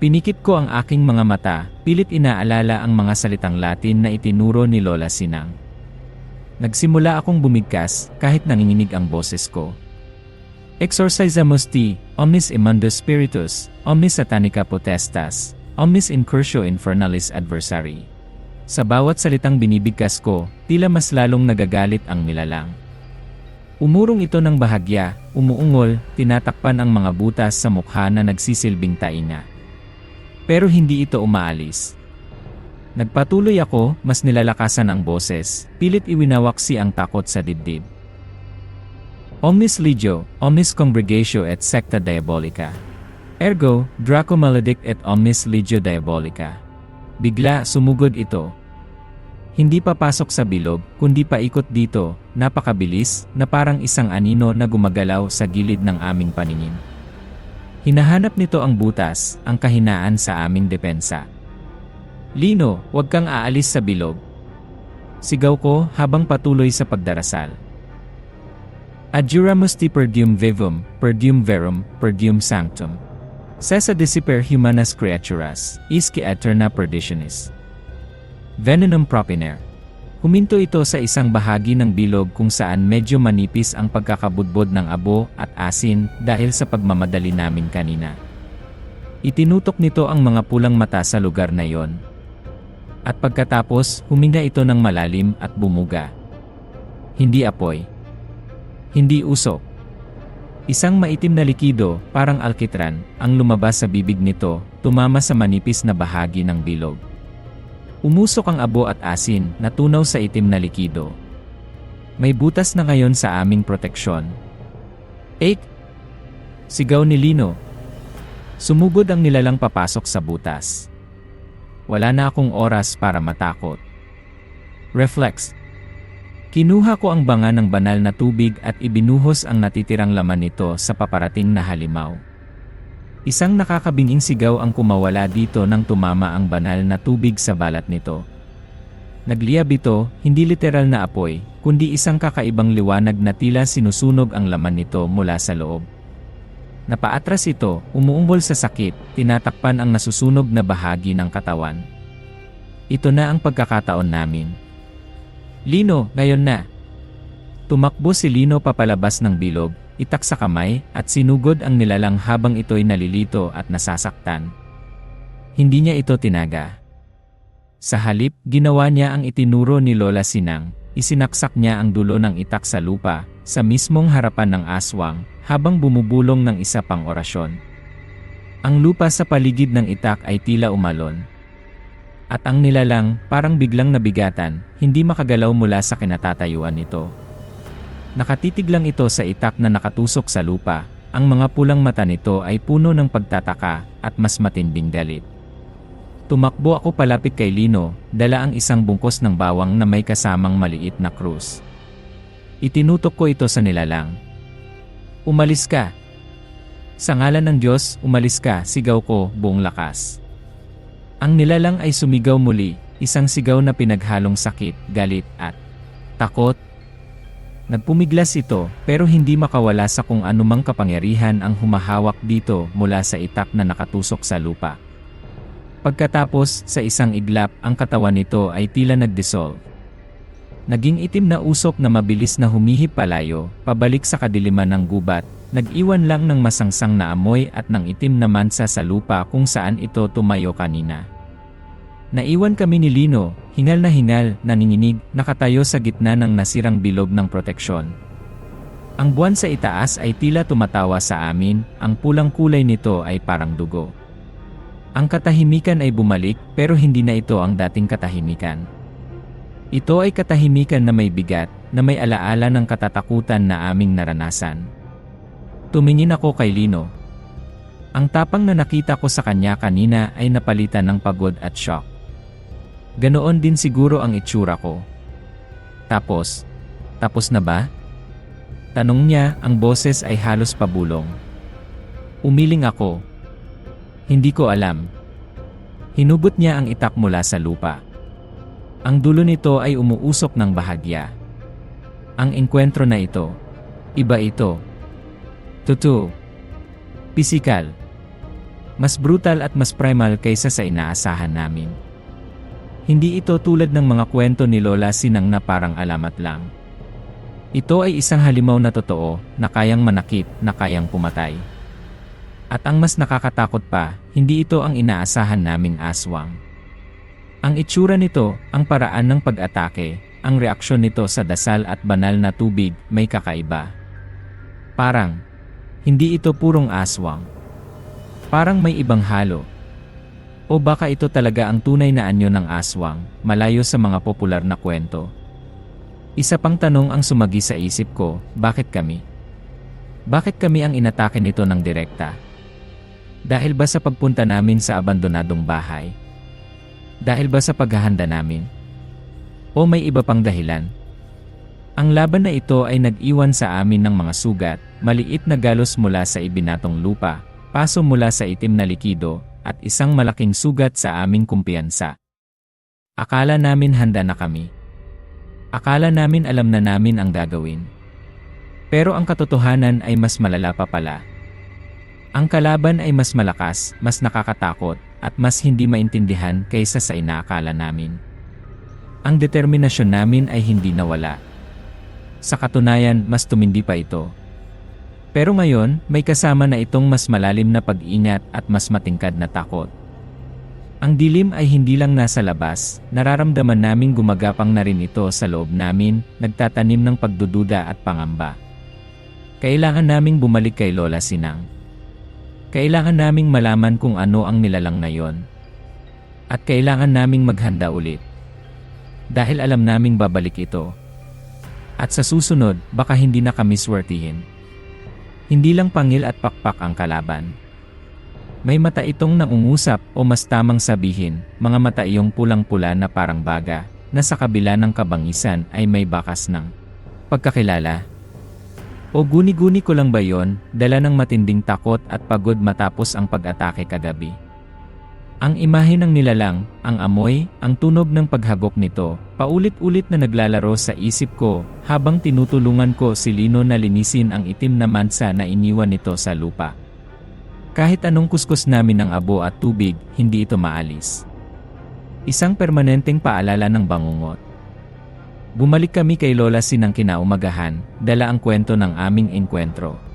Pinikit ko ang aking mga mata, pilit inaalala ang mga salitang Latin na itinuro ni Lola Sinang. Nagsimula akong bumigkas kahit nanginginig ang boses ko. Exorcizamus ti, omnis imundus spiritus, omnis satanica potestas, omnis incursio infernalis adversari. Sa bawat salitang binibigkas ko, tila mas lalong nagagalit ang nilalang. Umurong ito ng bahagya, umuungol, tinatakpan ang mga butas sa mukha na nagsisilbing tainga. Pero hindi ito umaalis. Nagpatuloy ako, mas nilalakasan ang boses, pilit iwinawaksi ang takot sa dibdib. Omnis legio, omnis congregatio et secta diabolica. Ergo, Draco maledict et omnis legio diabolica. Bigla sumugod ito. Hindi papasok sa bilog, kundi paikot dito, napakabilis, na parang isang anino na gumagalaw sa gilid ng aming paningin. Hinahanap nito ang butas, ang kahinaan sa aming depensa. Lino, huwag kang aalis sa bilog. Sigaw ko habang patuloy sa pagdarasal. Adjuramus ti perdium vivum, perdium verum, perdium sanctum. Cessa dissiper humanas creaturas, isque aeterna perditionis. Venenum propiner. Huminto ito sa isang bahagi ng bilog kung saan medyo manipis ang pagkakabudbod ng abo at asin dahil sa pagmamadali namin kanina. Itinutok nito ang mga pulang mata sa lugar na yon. At pagkatapos, huminga ito ng malalim at bumuga. Hindi apoy. Hindi usok. Isang maitim na likido, parang alkitran, ang lumabas sa bibig nito, tumama sa manipis na bahagi ng bilog. Umusok ang abo at asin, natunaw sa itim na likido. May butas na ngayon sa aming proteksyon. "Ek!" Sigaw ni Lino. Sumugod ang nilalang papasok sa butas. Wala na akong oras para matakot. Reflex. Kinuha ko ang banga ng banal na tubig at ibinuhos ang natitirang laman nito sa paparating na halimaw. Isang nakakabinging sigaw ang kumawala dito nang tumama ang banal na tubig sa balat nito. Nagliyab ito, hindi literal na apoy, kundi isang kakaibang liwanag na tila sinusunog ang laman nito mula sa loob. Napaatras ito, umuumbol sa sakit, tinatakpan ang nasusunog na bahagi ng katawan. Ito na ang pagkakataon namin. "Lino, ngayon na!" Tumakbo si Lino papalabas ng bilog, itak sa kamay, at sinugod ang nilalang habang ito'y nalilito at nasasaktan. Hindi niya ito tinaga. Sa halip, ginawa niya ang itinuro ni Lola Sinang, isinaksak niya ang dulo ng itak sa lupa, sa mismong harapan ng aswang, habang bumubulong ng isa pang orasyon. Ang lupa sa paligid ng itak ay tila umalon. At ang nilalang, parang biglang nabigatan, hindi makagalaw mula sa kinatatayuan nito. Nakatitig lang ito sa itak na nakatusok sa lupa, ang mga pulang mata nito ay puno ng pagtataka at mas matinding galit. Tumakbo ako palapit kay Lino, dala ang isang bungkos ng bawang na may kasamang maliit na krus. Itinutok ko ito sa nilalang. "Umalis ka!" "Sa ngalan ng Diyos, umalis ka!" sigaw ko buong lakas. Ang nilalang ay sumigaw muli, isang sigaw na pinaghalong sakit, galit at takot. Nagpumiglas ito, pero hindi makawala sa kung anumang kapangyarihan ang humahawak dito mula sa itak na nakatusok sa lupa. Pagkatapos, sa isang iglap, ang katawan nito ay tila nag-dissolve. Naging itim na usok na mabilis na humihip palayo, pabalik sa kadiliman ng gubat, nag-iwan lang ng masangsang na amoy at ng itim na mansa sa lupa kung saan ito tumayo kanina. Naiwan kami ni Lino, hingal na hingal, nanginginig, nakatayo sa gitna ng nasirang bilog ng proteksyon. Ang buwan sa itaas ay tila tumatawa sa amin, ang pulang kulay nito ay parang dugo. Ang katahimikan ay bumalik, pero hindi na ito ang dating katahimikan. Ito ay katahimikan na may bigat, na may alaala ng katatakutan na aming naranasan. Tumingin ako kay Lino. Ang tapang na nakita ko sa kanya kanina ay napalitan ng pagod at shock. Ganoon din siguro ang itsura ko. Tapos na ba? Tanong niya, ang boses ay halos pabulong. Umiling ako. Hindi ko alam. Hinubot niya ang itak mula sa lupa. Ang dulo nito ay umuusok ng bahagya. Ang engkwentro na ito, iba ito. Totoo. Pisikal. Mas brutal at mas primal kaysa sa inaasahan namin. Hindi ito tulad ng mga kwento ni Lola Sinang na parang alamat lang. Ito ay isang halimaw na totoo, na kayang manakit, na kayang pumatay. At ang mas nakakatakot pa, hindi ito ang inaasahan naming aswang. Ang itsura nito, ang paraan ng pag-atake, ang reaksyon nito sa dasal at banal na tubig, may kakaiba. Parang, hindi ito purong aswang. Parang may ibang halo. O baka ito talaga ang tunay na anyo ng aswang, malayo sa mga popular na kwento. Isa pang tanong ang sumagi sa isip ko, bakit kami? Bakit kami ang inatake nito ng direkta? Dahil ba sa pagpunta namin sa abandonadong bahay? Dahil ba sa paghahanda namin? O may iba pang dahilan? Ang laban na ito ay nag-iwan sa amin ng mga sugat, maliit na galos mula sa ibinatong lupa, paso mula sa itim na likido, at isang malaking sugat sa aming kumpiyansa. Akala namin handa na kami. Akala namin alam na namin ang gagawin. Pero ang katotohanan ay mas malala pa pala. Ang kalaban ay mas malakas, mas nakakatakot, at mas hindi maintindihan kaysa sa inaakala namin. Ang determinasyon namin ay hindi nawala. Sa katunayan, mas tumindi pa ito. Pero ngayon, may kasama na itong mas malalim na pag-ingat at mas matingkad na takot. Ang dilim ay hindi lang nasa labas, nararamdaman naming gumagapang na rin ito sa loob namin, nagtatanim ng pagdududa at pangamba. Kailangan naming bumalik kay Lola Sinang. Kailangan naming malaman kung ano ang nilalang na yon. At kailangan naming maghanda ulit. Dahil alam naming babalik ito. At sa susunod, baka hindi na kami swertihin. Hindi lang pangil at pakpak ang kalaban. May mata itong nangungusap o mas tamang sabihin, mga mata iyong pulang-pula na parang baga, na sa kabila ng kabangisan ay may bakas ng pagkakilala. O guni-guni ko lang ba yon, dala ng matinding takot at pagod matapos ang pag-atake kagabi. Ang imahe ng nilalang, ang amoy, ang tunog ng paghagok nito, paulit-ulit na naglalaro sa isip ko habang tinutulungan ko si Lino na linisin ang itim na mansa na iniwan nito sa lupa. Kahit anong kuskus namin ng abo at tubig, hindi ito maalis. Isang permanenteng paalala ng bangungot. Bumalik kami kay Lola Sinang kinaumagahan, dala ang kwento ng aming enkwentro.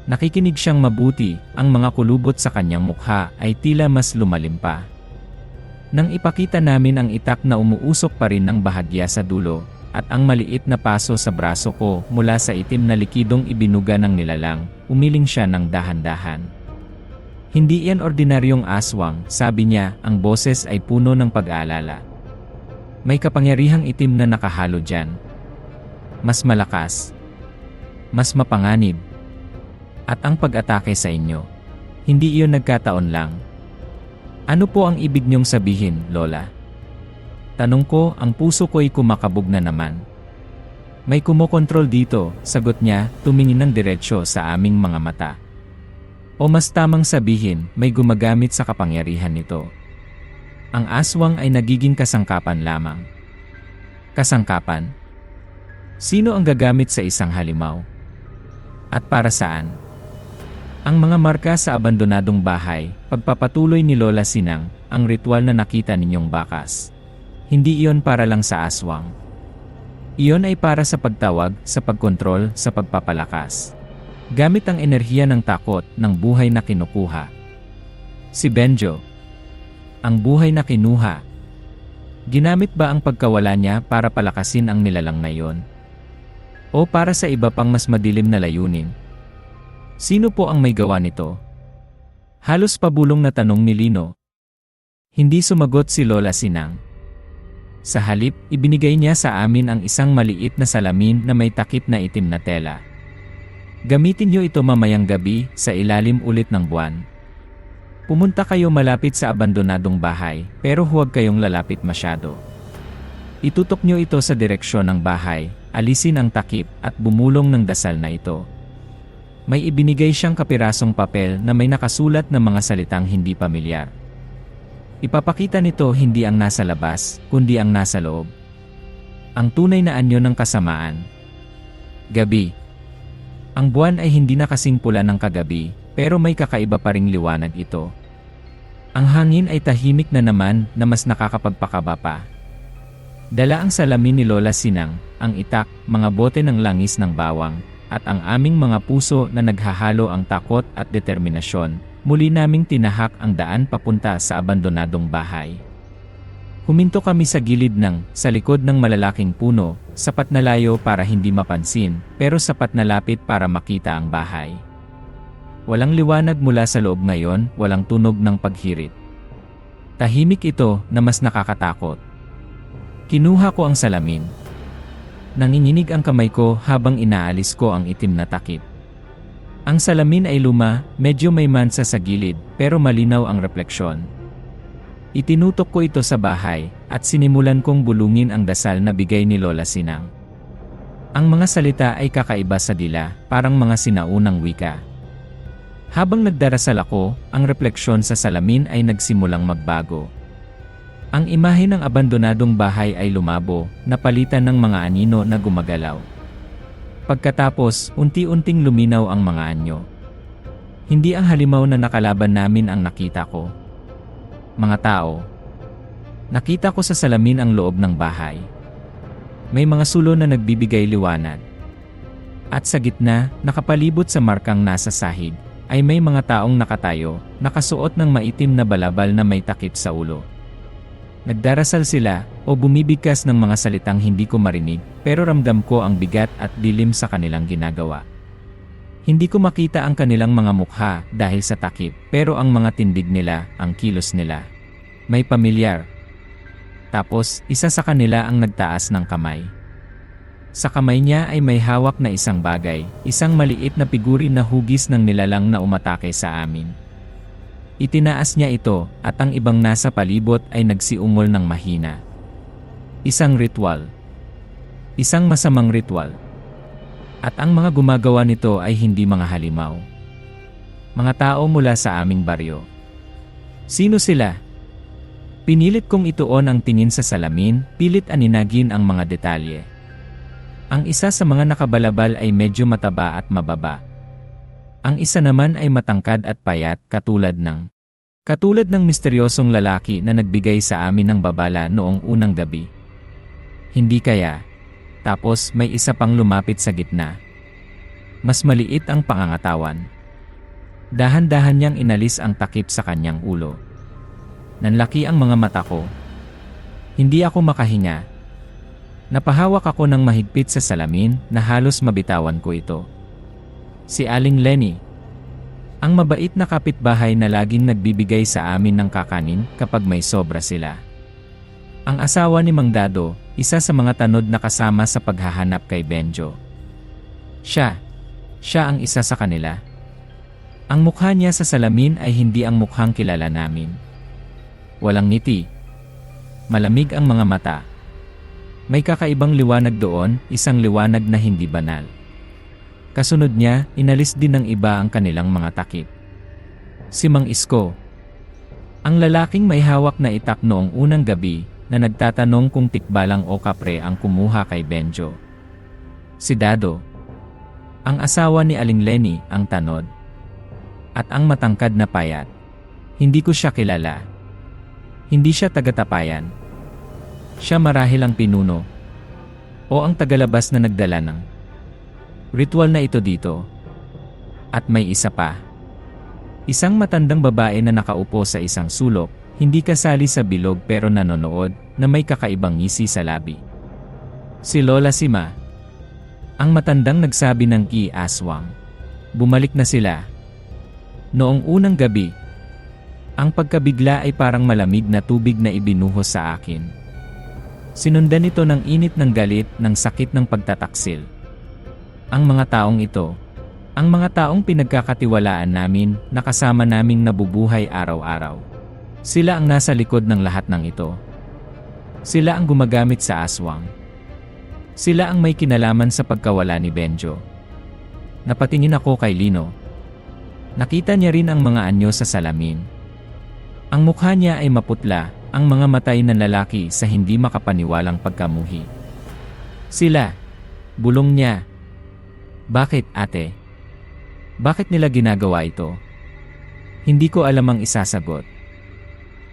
Nakikinig siyang mabuti, ang mga kulubot sa kanyang mukha ay tila mas lumalim pa. Nang ipakita namin ang itak na umuusok pa rin ng bahagya sa dulo, at ang maliit na paso sa braso ko mula sa itim na likidong ibinuga ng nilalang, umiling siya ng dahan-dahan. Hindi yan ordinaryong aswang, sabi niya, ang boses ay puno ng pag-aalala. May kapangyarihang itim na nakahalo dyan. Mas malakas. Mas mapanganib. At ang pag-atake sa inyo, hindi iyon nagkataon lang. Ano po ang ibig niyong sabihin, Lola? Tanong ko, ang puso ko'y kumakabog na naman. May kumokontrol dito, sagot niya, tumingin ng diretsyo sa aming mga mata. O mas tamang sabihin, may gumagamit sa kapangyarihan nito. Ang aswang ay nagiging kasangkapan lamang. Kasangkapan? Sino ang gagamit sa isang halimaw? At para saan? Ang mga marka sa abandonadong bahay, pagpapatuloy ni Lola Sinang, ang ritual na nakita ninyong bakas. Hindi iyon para lang sa aswang. Iyon ay para sa pagtawag, sa pagkontrol, sa pagpapalakas. Gamit ang enerhiya ng takot, ng buhay na kinukuha. Si Benjo. Ang buhay na kinuha. Ginamit ba ang pagkawala niya para palakasin ang nilalang na iyon? O para sa iba pang mas madilim na layunin? Sino po ang may gawa nito? Halos pabulong na tanong ni Lino. Hindi sumagot si Lola Sinang. Sa halip, ibinigay niya sa amin ang isang maliit na salamin na may takip na itim na tela. Gamitin niyo ito mamayang gabi sa ilalim ulit ng buwan. Pumunta kayo malapit sa abandonadong bahay, pero huwag kayong lalapit masyado. Itutok niyo ito sa direksyon ng bahay, alisin ang takip at bumulong ng dasal na ito. May ibinigay siyang kapirasong papel na may nakasulat na mga salitang hindi pamilyar. Ipapakita nito hindi ang nasa labas, kundi ang nasa loob. Ang tunay na anyo ng kasamaan. Gabi. Ang buwan ay hindi na kasing pula ng kagabi, pero may kakaiba pa ring liwanag ito. Ang hangin ay tahimik na naman na mas nakakapagpakaba pa. Dala ang salamin ni Lola Sinang, ang itak, mga bote ng langis ng bawang, at ang aming mga puso na naghahalo ang takot at determinasyon. Muli naming tinahak ang daan papunta sa abandonadong bahay. Huminto kami sa gilid sa likod ng malalaking puno, sapat na layo para hindi mapansin, pero sapat na lapit para makita ang bahay. Walang liwanag mula sa loob ngayon, walang tunog ng paghirit. Tahimik ito na mas nakakatakot. Kinuha ko ang salamin. Nanginginig ang kamay ko habang inaalis ko ang itim na takip. Ang salamin ay luma, medyo may mansa sa gilid, pero malinaw ang refleksyon. Itinutok ko ito sa bahay, at sinimulan kong bulungin ang dasal na bigay ni Lola Sinang. Ang mga salita ay kakaiba sa dila, parang mga sinaunang wika. Habang nagdarasal ako, ang refleksyon sa salamin ay nagsimulang magbago. Ang imahe ng abandonadong bahay ay lumabo, napalitan ng mga anino na gumagalaw. Pagkatapos, unti-unting luminaw ang mga anyo. Hindi ang halimaw na nakalaban namin ang nakita ko. Mga tao. Nakita ko sa salamin ang loob ng bahay. May mga sulo na nagbibigay liwanag. At sa gitna, nakapalibot sa markang nasa sahig, ay may mga taong nakatayo, nakasuot ng maitim na balabal na may takip sa ulo. Nagdarasal sila, o bumibigkas ng mga salitang hindi ko marinig, pero ramdam ko ang bigat at dilim sa kanilang ginagawa. Hindi ko makita ang kanilang mga mukha dahil sa takip, pero ang mga tindig nila, ang kilos nila. May pamilyar. Tapos, isa sa kanila ang nagtaas ng kamay. Sa kamay niya ay may hawak na isang bagay, isang maliit na figuri na hugis ng nilalang na umatake sa amin. Itinaas niya ito, at ang ibang nasa palibot ay nagsiungol ng mahina. Isang ritual. Isang masamang ritual. At ang mga gumagawa nito ay hindi mga halimaw. Mga tao mula sa aming baryo. Sino sila? Pinilit kong ituon ang tingin sa salamin, pilit aninagin ang mga detalye. Ang isa sa mga nakabalabal ay medyo mataba at mababa. Ang isa naman ay matangkad at payat katulad ng misteryosong lalaki na nagbigay sa amin ng babala noong unang gabi. Hindi kaya. Tapos may isa pang lumapit sa gitna. Mas maliit ang pangangatawan. Dahan-dahan niyang inalis ang takip sa kanyang ulo. Nanlaki ang mga mata ko. Hindi ako makahinga. Napahawak ako ng mahigpit sa salamin na halos mabitawan ko ito. Si Aling Lenny. Ang mabait na kapitbahay na laging nagbibigay sa amin ng kakanin kapag may sobra sila. Ang asawa ni Mang Dado, isa sa mga tanod na kasama sa paghahanap kay Benjo. Siya ang isa sa kanila. Ang mukha niya sa salamin ay hindi ang mukhang kilala namin. Walang ngiti. Malamig ang mga mata. May kakaibang liwanag doon, isang liwanag na hindi banal. Kasunod niya, inalis din ng iba ang kanilang mga takip. Si Mang Isko. Ang lalaking may hawak na itak noong unang gabi, na nagtatanong kung tikbalang o kapre ang kumuha kay Benjo. Si Dado. Ang asawa ni Aling Lenny, ang tanod. At ang matangkad na payat. Hindi ko siya kilala. Hindi siya taga-Tapayan. Siya marahil ang pinuno. O ang tagalabas na nagdala ng ritual na ito dito. At may isa pa. Isang matandang babae na nakaupo sa isang sulok, hindi kasali sa bilog pero nanonood, na may kakaibang ngisi sa labi. Si Lola Sima. Ang matandang nagsabi ng ki-aswang. Bumalik na sila. Noong unang gabi, ang pagkabigla ay parang malamig na tubig na ibinuhos sa akin. Sinundan ito ng init ng galit, ng sakit ng pagtataksil. Ang mga taong ito, ang mga taong pinagkakatiwalaan namin, na kasama naming nabubuhay araw-araw. Sila ang nasa likod ng lahat ng ito. Sila ang gumagamit sa aswang. Sila ang may kinalaman sa pagkawala ni Benjo. Napatingin ako kay Lino. Nakita niya rin ang mga anyo sa salamin. Ang mukha niya ay maputla, ang mga matay ng lalaki sa hindi makapaniwalang pagkamuhi. Sila. Bulong niya. Bakit, ate? Bakit nila ginagawa ito? Hindi ko alam ang isasagot.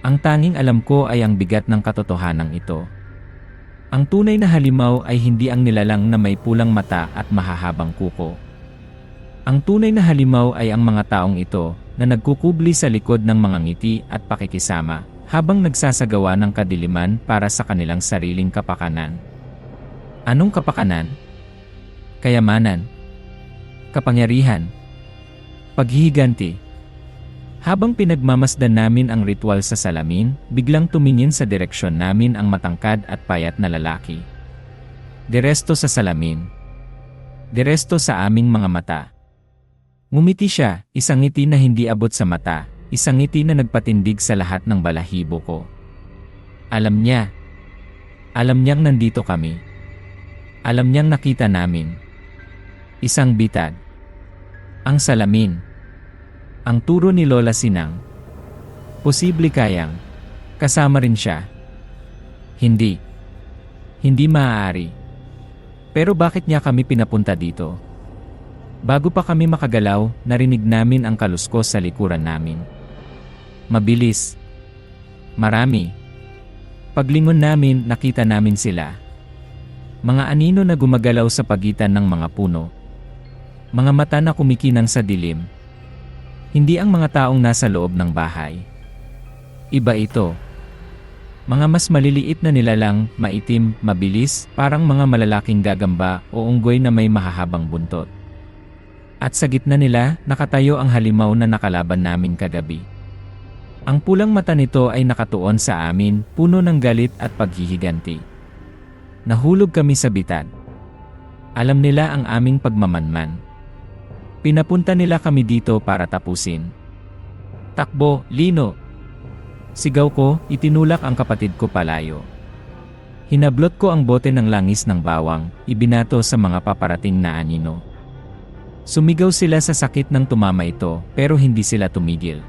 Ang tanging alam ko ay ang bigat ng katotohanan ito. Ang tunay na halimaw ay hindi ang nilalang na may pulang mata at mahahabang kuko. Ang tunay na halimaw ay ang mga taong ito na nagkukubli sa likod ng mga ngiti at pakikisama habang nagsasagawa ng kadiliman para sa kanilang sariling kapakanan. Anong kapakanan? Kayamanan, kapangyarihan, paghihiganti. Habang pinagmamasdan namin ang ritual sa salamin, biglang tumingin sa direksyon namin ang matangkad at payat na lalaki. Diresto sa salamin. Diresto sa aming mga mata. Ngumiti siya, isang ngiti na hindi abot sa mata, isang ngiti na nagpatindig sa lahat ng balahibo ko. Alam niya. Alam niyang nandito kami. Alam niyang nakita namin. Isang bitag. Ang salamin. Ang turo ni Lola Sinang. Posible kayang. Kasama rin siya. Hindi. Hindi maaari. Pero bakit niya kami pinapunta dito? Bago pa kami makagalaw, narinig namin ang kaluskos sa likuran namin. Mabilis. Marami. Paglingon namin, nakita namin sila. Mga anino na gumagalaw sa pagitan ng mga puno. Mga mata na kumikinang sa dilim. Hindi ang mga taong nasa loob ng bahay. Iba ito. Mga mas maliliit na nilalang, maitim, mabilis, parang mga malalaking gagamba o unggoy na may mahahabang buntot. At sa gitna nila, nakatayo ang halimaw na nakalaban namin kagabi. Ang pulang mata nito ay nakatuon sa amin, puno ng galit at paghihiganti. Nahulog kami sa bitad. Alam nila ang aming pagmamanman. Pinapunta nila kami dito para tapusin. Takbo, Lino! Sigaw ko, itinulak ang kapatid ko palayo. Hinablot ko ang bote ng langis ng bawang, ibinato sa mga paparating na anino. Sumigaw sila sa sakit ng tumama ito, pero hindi sila tumigil.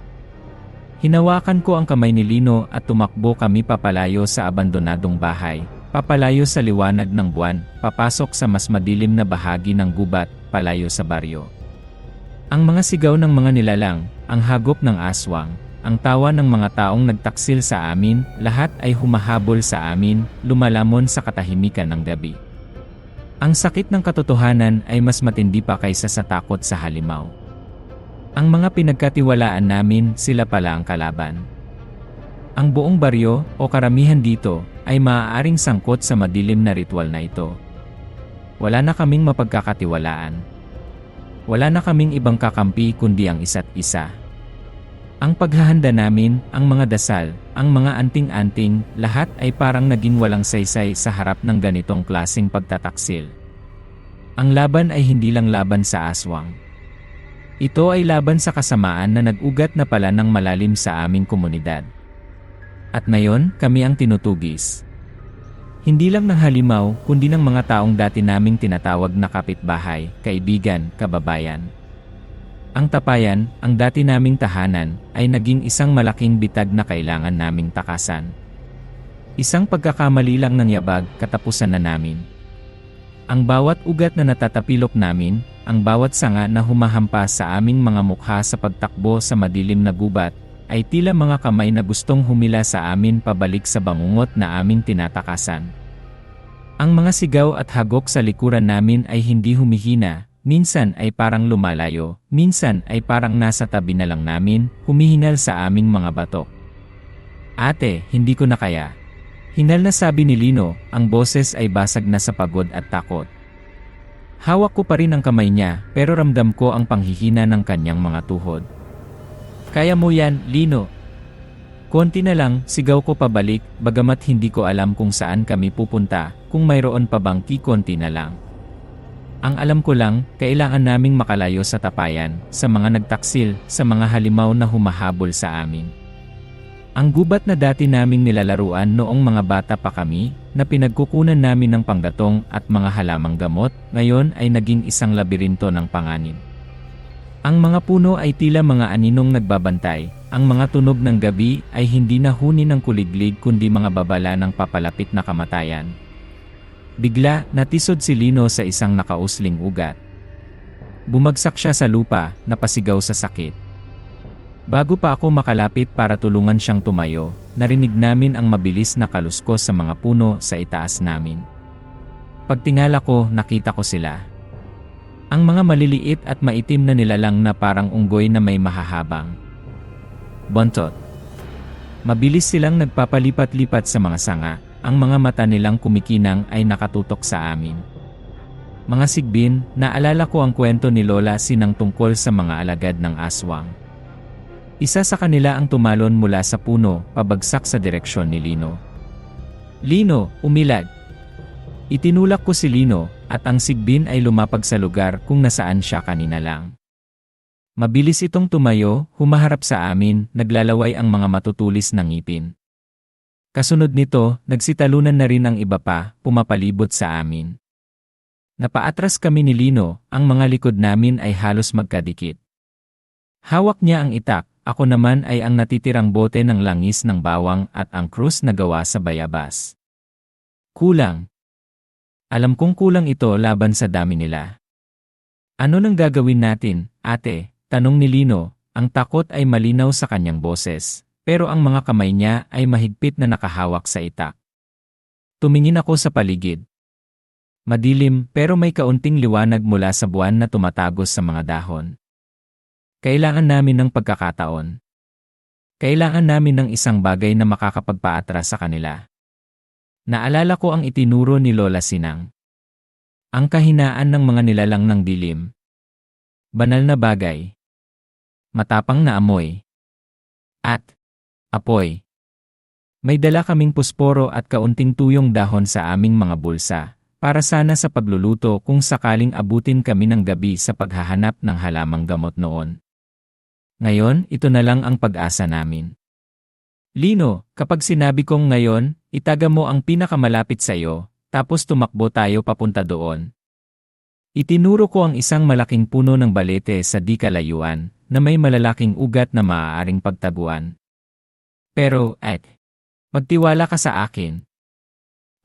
Hinawakan ko ang kamay ni Lino at tumakbo kami papalayo sa abandonadong bahay, papalayo sa liwanag ng buwan, papasok sa mas madilim na bahagi ng gubat, palayo sa baryo. Ang mga sigaw ng mga nilalang, ang hagop ng aswang, ang tawa ng mga taong nagtaksil sa amin, lahat ay humahabol sa amin, lumalamon sa katahimikan ng gabi. Ang sakit ng katotohanan ay mas matindi pa kaysa sa takot sa halimaw. Ang mga pinagkatiwalaan namin, sila pala ang kalaban. Ang buong baryo, o karamihan dito, ay maaaring sangkot sa madilim na ritual na ito. Wala na kaming mapagkakatiwalaan. Wala na kaming ibang kakampi kundi ang isa't isa. Ang paghahanda namin, ang mga dasal, ang mga anting-anting, lahat ay parang naging walang saysay sa harap ng ganitong klaseng pagtataksil. Ang laban ay hindi lang laban sa aswang. Ito ay laban sa kasamaan na nag-ugat na pala ng malalim sa aming komunidad. At ngayon, kami ang tinutugis. Hindi lang ng halimaw, kundi ng mga taong dati naming tinatawag na kapitbahay, kaibigan, kababayan. Ang tapayan, ang dati naming tahanan, ay naging isang malaking bitag na kailangan naming takasan. Isang pagkakamali lang ng yabag, katapusan na namin. Ang bawat ugat na natatapilok namin, ang bawat sanga na humahampas sa aming mga mukha sa pagtakbo sa madilim na gubat, ay tila mga kamay na gustong humila sa amin pabalik sa bangungot na aming tinatakasan. Ang mga sigaw at hagok sa likuran namin ay hindi humihina, minsan ay parang lumalayo, minsan ay parang nasa tabi na lang namin, humihingal sa aming mga batok. Ate, hindi ko na kaya. Hinal na sabi ni Lino, ang boses ay basag na sa pagod at takot. Hawak ko pa rin ang kamay niya, pero ramdam ko ang panghihina ng kanyang mga tuhod. Kaya mo yan, Lino. Konti na lang, sigaw ko pabalik, bagamat hindi ko alam kung saan kami pupunta, kung mayroon pa bang kikonti na lang. Ang alam ko lang, kailangan naming makalayo sa tapayan, sa mga nagtaksil, sa mga halimaw na humahabol sa amin. Ang gubat na dati naming nilalaruan noong mga bata pa kami, na pinagkukunan namin ng panggatong at mga halamang gamot, ngayon ay naging isang labirinto ng panganib. Ang mga puno ay tila mga aninong nagbabantay, ang mga tunog ng gabi ay hindi na huni ng kuliglig kundi mga babala ng papalapit na kamatayan. Bigla, natisod si Lino sa isang nakausling ugat. Bumagsak siya sa lupa, napasigaw sa sakit. Bago pa ako makalapit para tulungan siyang tumayo, narinig namin ang mabilis na kaluskos sa mga puno sa itaas namin. Pagtingala ko, nakita ko sila. Ang mga maliliit at maitim na nilalang na parang unggoy na may mahahabang buntot. Mabilis silang nagpapalipat-lipat sa mga sanga, ang mga mata nilang kumikinang ay nakatutok sa amin. Mga sigbin, naalala ko ang kwento ni Lola Sinang tungkol sa mga alagad ng aswang. Isa sa kanila ang tumalon mula sa puno, pabagsak sa direksyon ni Lino. Lino, umilag! Itinulak ko si Lino, at ang sigbin ay lumapag sa lugar kung nasaan siya kanina lang. Mabilis itong tumayo, humaharap sa amin, naglalaway ang mga matutulis na ngipin. Kasunod nito, nagsitalunan na rin ang iba pa, pumapalibot sa amin. Napaatras kami ni Lino, ang mga likod namin ay halos magkadikit. Hawak niya ang itak, ako naman ay ang natitirang bote ng langis ng bawang at ang krus na gawa sa bayabas. Kulang. Alam kong kulang ito laban sa dami nila. Ano nang gagawin natin, ate? Tanong ni Lino, ang takot ay malinaw sa kanyang boses, pero ang mga kamay niya ay mahigpit na nakahawak sa itak. Tumingin ako sa paligid. Madilim pero may kaunting liwanag mula sa buwan na tumatagos sa mga dahon. Kailangan namin ng pagkakataon. Kailangan namin ng isang bagay na makakapagpaatras sa kanila. Naalala ko ang itinuro ni Lola Sinang. Ang kahinaan ng mga nilalang ng dilim. Banal na bagay. Matapang na amoy. At apoy. May dala kaming pusporo at kaunting tuyong dahon sa aming mga bulsa, para sana sa pagluluto kung sakaling abutin kami ng gabi sa paghahanap ng halamang gamot noon. Ngayon, ito na lang ang pag-asa namin. Lino, kapag sinabi kong ngayon, itaga mo ang pinakamalapit sa iyo, tapos tumakbo tayo papunta doon. Itinuro ko ang isang malaking puno ng balete sa di kalayuan, na may malalaking ugat na maaaring pagtaguan. Pero, magtiwala ka sa akin.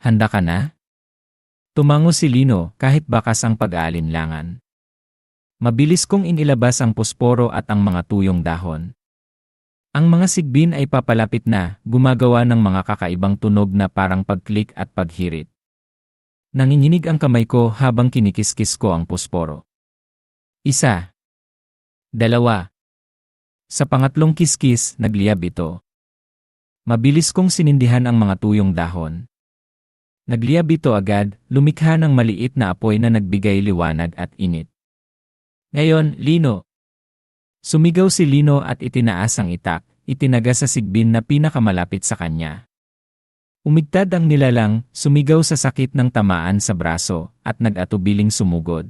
Handa ka na? Tumango si Lino kahit bakas ang pag-aalinlangan. Mabilis kong inilabas ang posporo at ang mga tuyong dahon. Ang mga sigbin ay papalapit na, gumagawa ng mga kakaibang tunog na parang pagklik at paghirit. Nanginginig ang kamay ko habang kinikiskis ko ang posporo. 1. 2. Sa pangatlong kiskis, nagliyab ito. Mabilis kong sinindihan ang mga tuyong dahon. Nagliyab ito agad, lumikha ng maliit na apoy na nagbigay liwanag at init. Ngayon, Lino. Sumigaw si Lino at itinaas ang itak, itinaga sa sigbin na pinakamalapit sa kanya. Umigtad ang nilalang, sumigaw sa sakit ng tamaan sa braso, at nag-atubiling sumugod.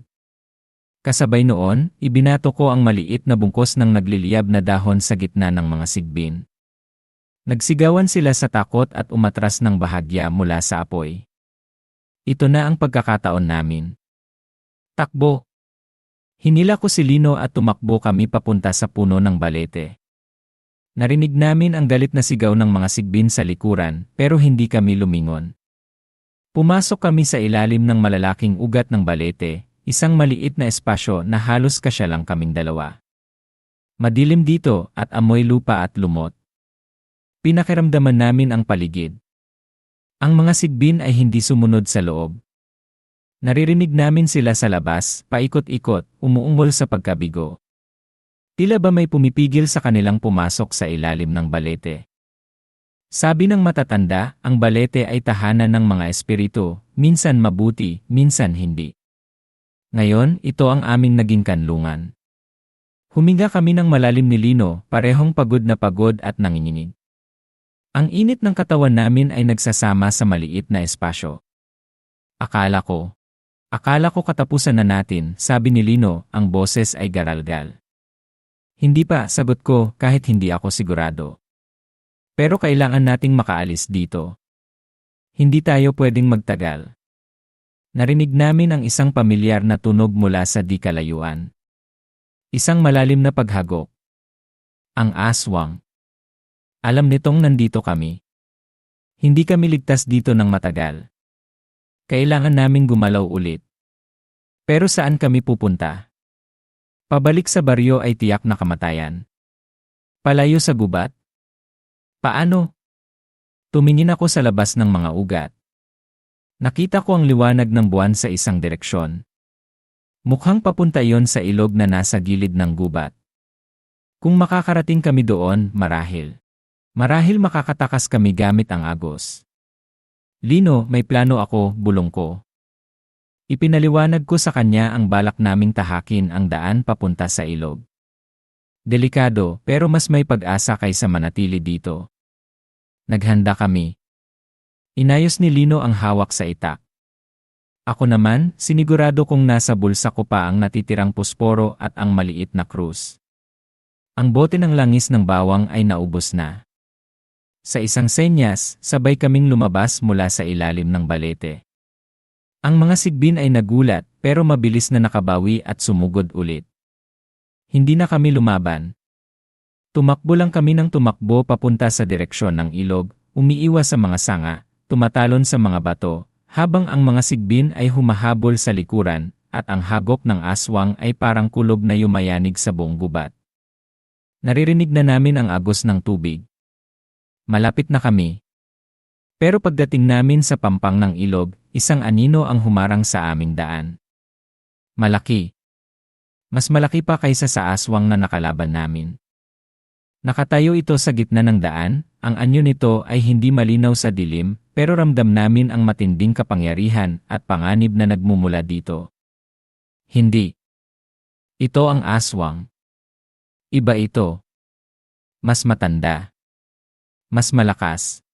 Kasabay noon, ibinato ko ang maliit na bungkos ng nagliliyab na dahon sa gitna ng mga sigbin. Nagsigawan sila sa takot at umatras ng bahagya mula sa apoy. Ito na ang pagkakataon namin. Takbo! Hinila ko si Lino at tumakbo kami papunta sa puno ng balete. Narinig namin ang galit na sigaw ng mga sigbin sa likuran, pero hindi kami lumingon. Pumasok kami sa ilalim ng malalaking ugat ng balete, isang maliit na espasyo na halos kasya lang kaming dalawa. Madilim dito at amoy lupa at lumot. Pinakiramdaman namin ang paligid. Ang mga sigbin ay hindi sumunod sa loob. Naririnig namin sila sa labas, paikot-ikot, umuungol sa pagkabigo. Tila ba may pumipigil sa kanilang pumasok sa ilalim ng balete. Sabi ng matatanda, ang balete ay tahanan ng mga espiritu, minsan mabuti, minsan hindi. Ngayon, ito ang aming naging kanlungan. Huminga kami ng malalim ni Lino, parehong pagod na pagod at nanginginig. Ang init ng katawan namin ay nagsasama sa maliit na espasyo. Akala ko katapusan na natin, sabi ni Lino, ang boses ay garalgal. Hindi pa, sagot ko, kahit hindi ako sigurado. Pero kailangan nating makaalis dito. Hindi tayo pwedeng magtagal. Narinig namin ang isang pamilyar na tunog mula sa di kalayuan. Isang malalim na paghagok. Ang aswang. Alam nitong nandito kami. Hindi kami ligtas dito ng matagal. Kailangan naming gumalaw ulit. Pero saan kami pupunta? Pabalik sa baryo ay tiyak na kamatayan. Palayo sa gubat? Paano? Tumingin ako sa labas ng mga ugat. Nakita ko ang liwanag ng buwan sa isang direksyon. Mukhang papunta yon sa ilog na nasa gilid ng gubat. Kung makakarating kami doon, marahil. Marahil makakatakas kami gamit ang agos. Lino, may plano ako, bulong ko. Ipinaliwanag ko sa kanya ang balak naming tahakin ang daan papunta sa ilog. Delikado, pero mas may pag-asa kaysa manatili dito. Naghanda kami. Inayos ni Lino ang hawak sa itak. Ako naman, sinigurado kong nasa bulsa ko pa ang natitirang pusporo at ang maliit na krus. Ang bote ng langis ng bawang ay naubos na. Sa isang senyas, sabay kaming lumabas mula sa ilalim ng balete. Ang mga sigbin ay nagulat pero mabilis na nakabawi at sumugod ulit. Hindi na kami lumaban. Tumakbo lang kami ng tumakbo papunta sa direksyon ng ilog, umiiwas sa mga sanga, tumatalon sa mga bato, habang ang mga sigbin ay humahabol sa likuran, at ang hagok ng aswang ay parang kulob na yumayanig sa buong gubat. Naririnig na namin ang agos ng tubig. Malapit na kami. Pero pagdating namin sa pampang ng ilog, isang anino ang humarang sa aming daan. Malaki. Mas malaki pa kaysa sa aswang na nakalaban namin. Nakatayo ito sa gitna ng daan, ang anyo nito ay hindi malinaw sa dilim, pero ramdam namin ang matinding kapangyarihan at panganib na nagmumula dito. Hindi. Ito ang aswang. Iba ito. Mas matanda. Mas malakas.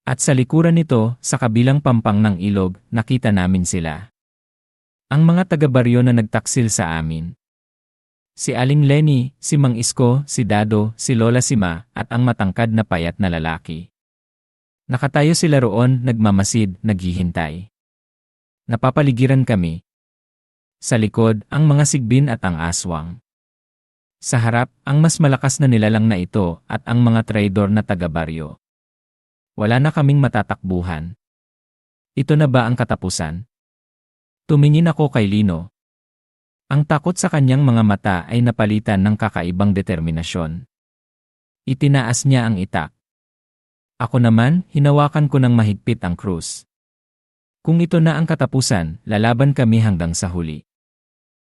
At sa likuran nito, sa kabilang pampang ng ilog, nakita namin sila. Ang mga taga-baryo na nagtaksil sa amin. Si Aling Lenny, si Mang Isko, si Dado, si Lola Sima, at ang matangkad na payat na lalaki. Nakatayo sila roon, nagmamasid, naghihintay. Napapaligiran kami. Sa likod, ang mga sigbin at ang aswang. Sa harap, ang mas malakas na nilalang na ito at ang mga traidor na taga-baryo. Wala na kaming matatakbuhan. Ito na ba ang katapusan? Tumingin ako kay Lino. Ang takot sa kanyang mga mata ay napalitan ng kakaibang determinasyon. Itinaas niya ang itak. Ako naman, hinawakan ko ng mahigpit ang krus. Kung ito na ang katapusan, lalaban kami hanggang sa huli.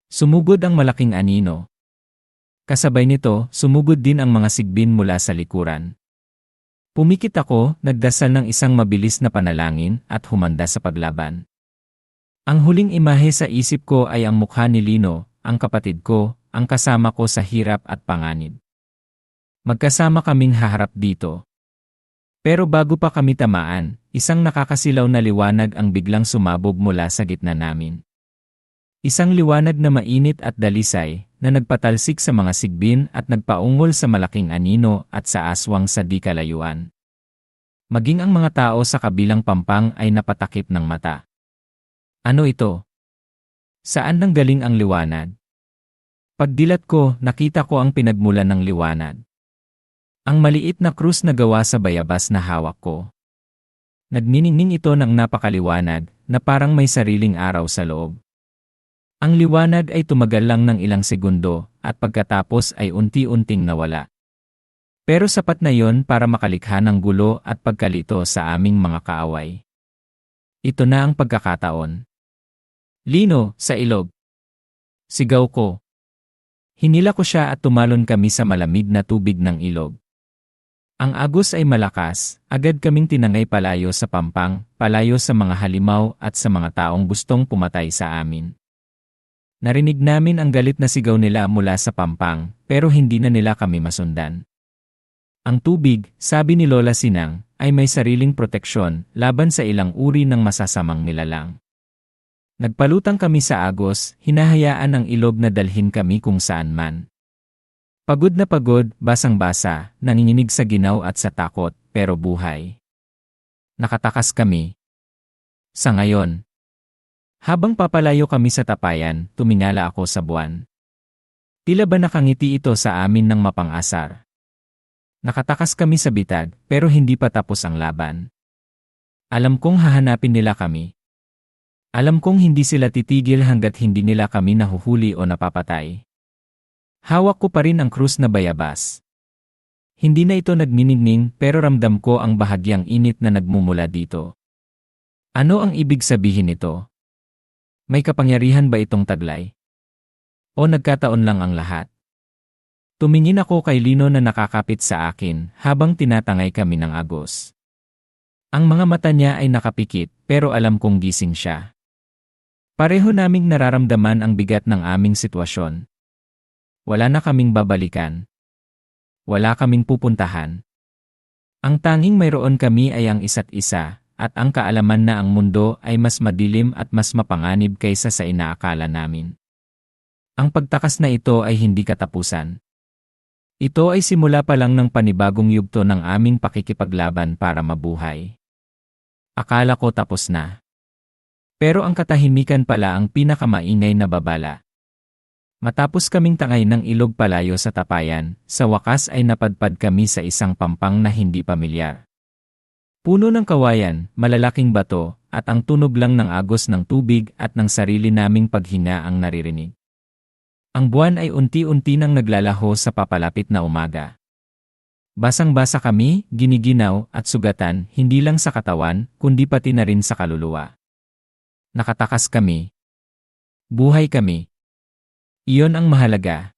Sumugod ang malaking anino. Kasabay nito, sumugod din ang mga sigbin mula sa likuran. Pumikit ako, nagdasal ng isang mabilis na panalangin at humanda sa paglaban. Ang huling imahe sa isip ko ay ang mukha ni Lino, ang kapatid ko, ang kasama ko sa hirap at panganib. Magkasama kaming haharap dito. Pero bago pa kami tamaan, isang nakakasilaw na liwanag ang biglang sumabog mula sa gitna namin. Isang liwanag na mainit at dalisay, na nagpatalsik sa mga sigbin at nagpaungol sa malaking anino at sa aswang sa di kalayuan. Maging ang mga tao sa kabilang pampang ay napatakip ng mata. Ano ito? Saan nanggaling ang liwanag? Pagdilat ko, nakita ko ang pinagmulan ng liwanag. Ang maliit na krus na gawa sa bayabas na hawak ko. Nagniningning ito ng napakaliwanag, na parang may sariling araw sa loob. Ang liwanag ay tumagal lang ng ilang segundo, at pagkatapos ay unti-unting nawala. Pero sapat na yon para makalikha ng gulo at pagkalito sa aming mga kaaway. Ito na ang pagkakataon. Lino, sa ilog. Sigaw ko. Hinila ko siya at tumalon kami sa malamig na tubig ng ilog. Ang agos ay malakas, agad kaming tinangay palayo sa pampang, palayo sa mga halimaw at sa mga taong gustong pumatay sa amin. Narinig namin ang galit na sigaw nila mula sa pampang, pero hindi na nila kami masundan. Ang tubig, sabi ni Lola Sinang, ay may sariling proteksyon laban sa ilang uri ng masasamang nilalang. Nagpalutang kami sa agos, hinahayaan ang ilog na dalhin kami kung saan man. Pagod na pagod, basang-basa, nanginginig sa ginaw at sa takot, pero buhay. Nakatakas kami. Sa ngayon. Habang papalayo kami sa tapayan, tumingala ako sa buwan. Tila ba nakangiti ito sa amin ng mapang-asar? Nakatakas kami sa bitag, pero hindi pa tapos ang laban. Alam kong hahanapin nila kami. Alam kong hindi sila titigil hanggat hindi nila kami nahuhuli o napapatay. Hawak ko pa rin ang krus na bayabas. Hindi na ito nagniningning pero ramdam ko ang bahagyang init na nagmumula dito. Ano ang ibig sabihin nito? May kapangyarihan ba itong taglay? O nagkataon lang ang lahat? Tumingin ako kay Lino na nakakapit sa akin habang tinatangay kami ng agos. Ang mga mata niya ay nakapikit pero alam kong gising siya. Pareho naming nararamdaman ang bigat ng aming sitwasyon. Wala na kaming babalikan. Wala kaming pupuntahan. Ang tanging mayroon kami ay ang isa't isa, at ang kaalaman na ang mundo ay mas madilim at mas mapanganib kaysa sa inaakala namin. Ang pagtakas na ito ay hindi katapusan. Ito ay simula pa lang ng panibagong yugto ng aming pakikipaglaban para mabuhay. Akala ko tapos na. Pero ang katahimikan pala ang pinakamaingay na babala. Matapos kaming tangay ng ilog palayo sa tapayan, sa wakas ay napadpad kami sa isang pampang na hindi pamilyar. Puno ng kawayan, malalaking bato, at ang tunog lang ng agos ng tubig at ng sarili naming paghinga ang naririnig. Ang buwan ay unti-unti nang naglalaho sa papalapit na umaga. Basang-basa kami, giniginaw at sugatan hindi lang sa katawan, kundi pati na rin sa kaluluwa. Nakatakas kami. Buhay kami. Iyon ang mahalaga.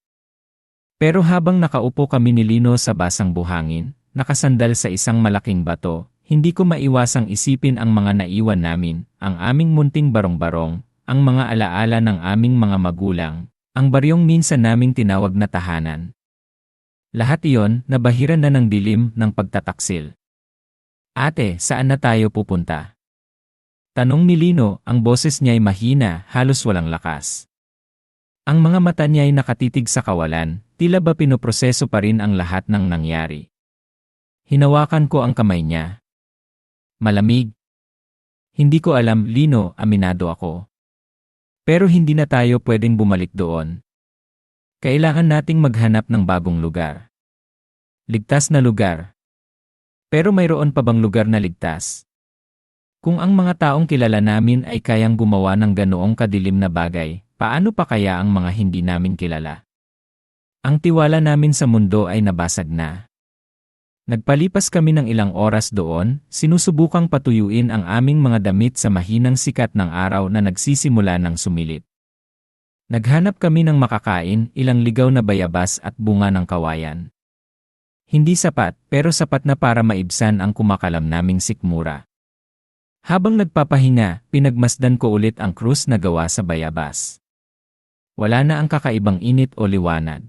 Pero habang nakaupo kami ni Lino sa basang buhangin, nakasandal sa isang malaking bato, hindi ko maiwasang isipin ang mga naiwan namin, ang aming munting barong-barong, ang mga alaala ng aming mga magulang, ang baryong minsan naming tinawag na tahanan. Lahat iyon nabahiran na ng dilim ng pagtataksil. Ate, saan na tayo pupunta? Tanong ni Lino, ang boses niya ay mahina, halos walang lakas. Ang mga mata niya ay nakatitig sa kawalan, tila ba pinoproseso pa rin ang lahat ng nangyari. Hinawakan ko ang kamay niya. Malamig. Hindi ko alam, Lino, aminado ako. Pero hindi na tayo pwedeng bumalik doon. Kailangan nating maghanap ng bagong lugar. Ligtas na lugar. Pero mayroon pa bang lugar na ligtas? Kung ang mga taong kilala namin ay kayang gumawa ng ganoong kadilim na bagay, paano pa kaya ang mga hindi namin kilala? Ang tiwala namin sa mundo ay nabasag na. Nagpalipas kami ng ilang oras doon, sinusubukang patuyuin ang aming mga damit sa mahinang sikat ng araw na nagsisimula ng sumilip. Naghanap kami ng makakain, ilang ligaw na bayabas at bunga ng kawayan. Hindi sapat, pero sapat na para maibsan ang kumakalam naming sikmura. Habang nagpapahinga, pinagmasdan ko ulit ang krus na gawa sa bayabas. Wala na ang kakaibang init o liwanag.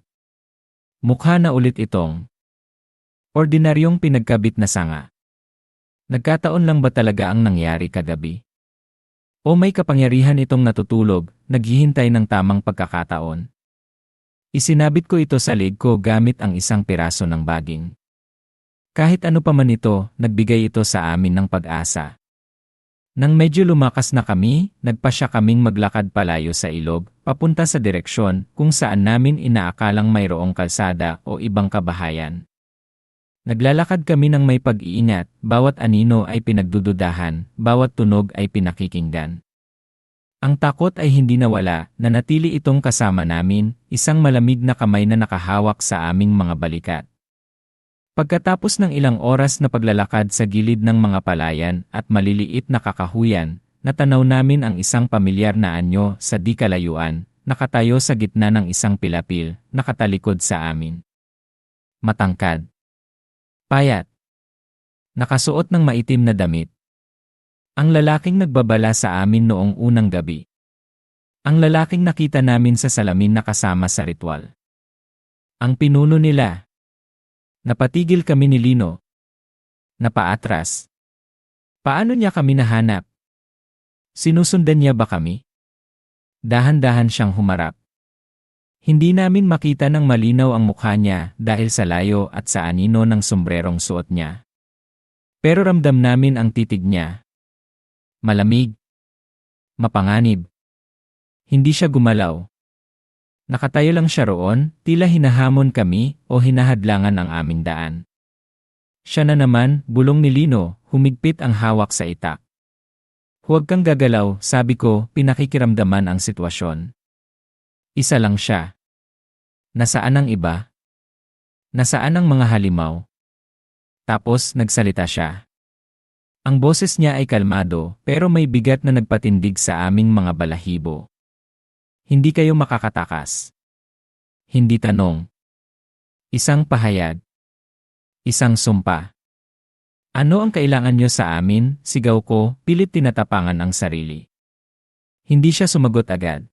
Mukha na ulit itong ordinaryong pinagkabit na sanga. Nagkataon lang ba talaga ang nangyari kagabi? O may kapangyarihan itong natutulog, naghihintay ng tamang pagkakataon? Isinabit ko ito sa leg ko gamit ang isang piraso ng baging. Kahit ano pa man ito, nagbigay ito sa amin ng pag-asa. Nang medyo lumakas na kami, nagpasya kaming maglakad palayo sa ilog, papunta sa direksyon kung saan namin inaakalang mayroong kalsada o ibang kabahayan. Naglalakad kami ng may pag-iingat, bawat anino ay pinagdududahan, bawat tunog ay pinakikinggan. Ang takot ay hindi nawala, nanatili itong kasama namin, isang malamig na kamay na nakahawak sa aming mga balikat. Pagkatapos ng ilang oras na paglalakad sa gilid ng mga palayan at maliliit na kakahuyan, natanaw namin ang isang pamilyar na anyo sa di kalayuan, nakatayo sa gitna ng isang pilapil, nakatalikod sa amin. Matangkad. Payat. Nakasuot ng maitim na damit. Ang lalaking nagbabala sa amin noong unang gabi. Ang lalaking nakita namin sa salamin na kasama sa ritual. Ang pinuno nila. Napatigil kami ni Lino. Napaatras. Paano niya kami nahanap? Sinusundan niya ba kami? Dahan-dahan siyang humarap. Hindi namin makita ng malinaw ang mukha niya dahil sa layo at sa anino ng sombrerong suot niya. Pero ramdam namin ang titig niya. Malamig. Mapanganib. Hindi siya gumalaw. Nakatayo lang siya roon, tila hinahamon kami o hinahadlangan ang aming daan. Siya na naman, bulong ni Lino, humigpit ang hawak sa itak. Huwag kang gagalaw, sabi ko, pinakikiramdaman ang sitwasyon. Isa lang siya. Nasaan ang iba? Nasaan ang mga halimaw? Tapos nagsalita siya. Ang boses niya ay kalmado pero may bigat na nagpatindig sa aming mga balahibo. Hindi kayo makakatakas. Hindi tanong. Isang pahayag. Isang sumpa. Ano ang kailangan niyo sa amin? Sigaw ko, pilit tinatapangan ang sarili. Hindi siya sumagot agad.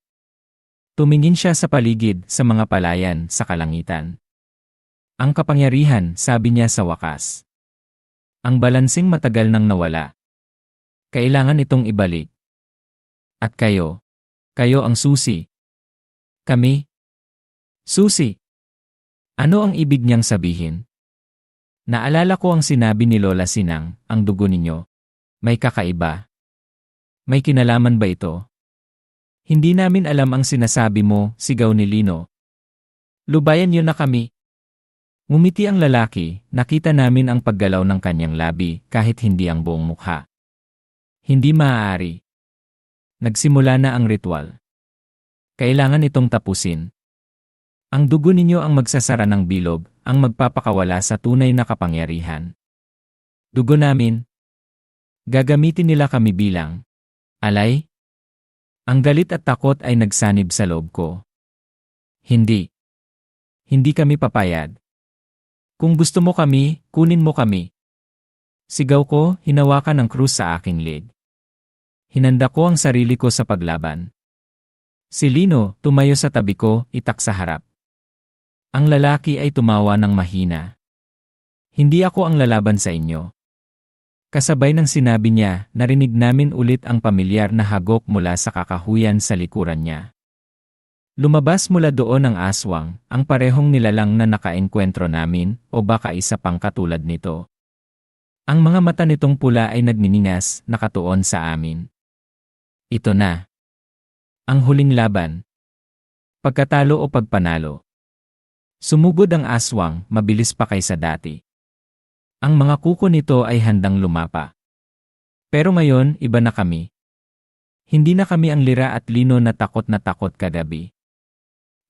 Tumingin siya sa paligid, sa mga palayan, sa kalangitan. Ang kapangyarihan, sabi niya sa wakas. Ang balansing matagal nang nawala. Kailangan itong ibalik. At kayo ang susi. Kami? Susi. Ano ang ibig niyang sabihin? Naalala ko ang sinabi ni Lola Sinang, ang dugo ninyo. May kakaiba. May kinalaman ba ito? Hindi namin alam ang sinasabi mo, sigaw ni Lino. Lubayan niyo na kami. Ngumiti ang lalaki, nakita namin ang paggalaw ng kanyang labi kahit hindi ang buong mukha. Hindi maaari. Nagsimula na ang ritual. Kailangan itong tapusin. Ang dugo ninyo ang magsasara ng bilog, ang magpapakawala sa tunay na kapangyarihan. Dugo namin. Gagamitin nila kami bilang alay? Ang galit at takot ay nagsanib sa loob ko. Hindi. Hindi kami papayag. Kung gusto mo kami, kunin mo kami. Sigaw ko, hinawakan ang krus sa aking leg. Hinanda ko ang sarili ko sa paglaban. Si Lino, tumayo sa tabi ko, itak sa harap. Ang lalaki ay tumawa ng mahina. Hindi ako ang lalaban sa inyo. Kasabay ng sinabi niya, narinig namin ulit ang pamilyar na hagok mula sa kakahuyan sa likuran niya. Lumabas mula doon ang aswang, ang parehong nilalang na nakaengkwentro namin, o baka isa pang katulad nito. Ang mga mata nitong pula ay nagniningas, nakatuon sa amin. Ito na. Ang huling laban. Pagkatalo o pagpanalo. Sumugod ang aswang, mabilis pa kaysa dati. Ang mga kuko nito ay handang lumapa. Pero ngayon, iba na kami. Hindi na kami ang Lira at Lino na takot kagabi.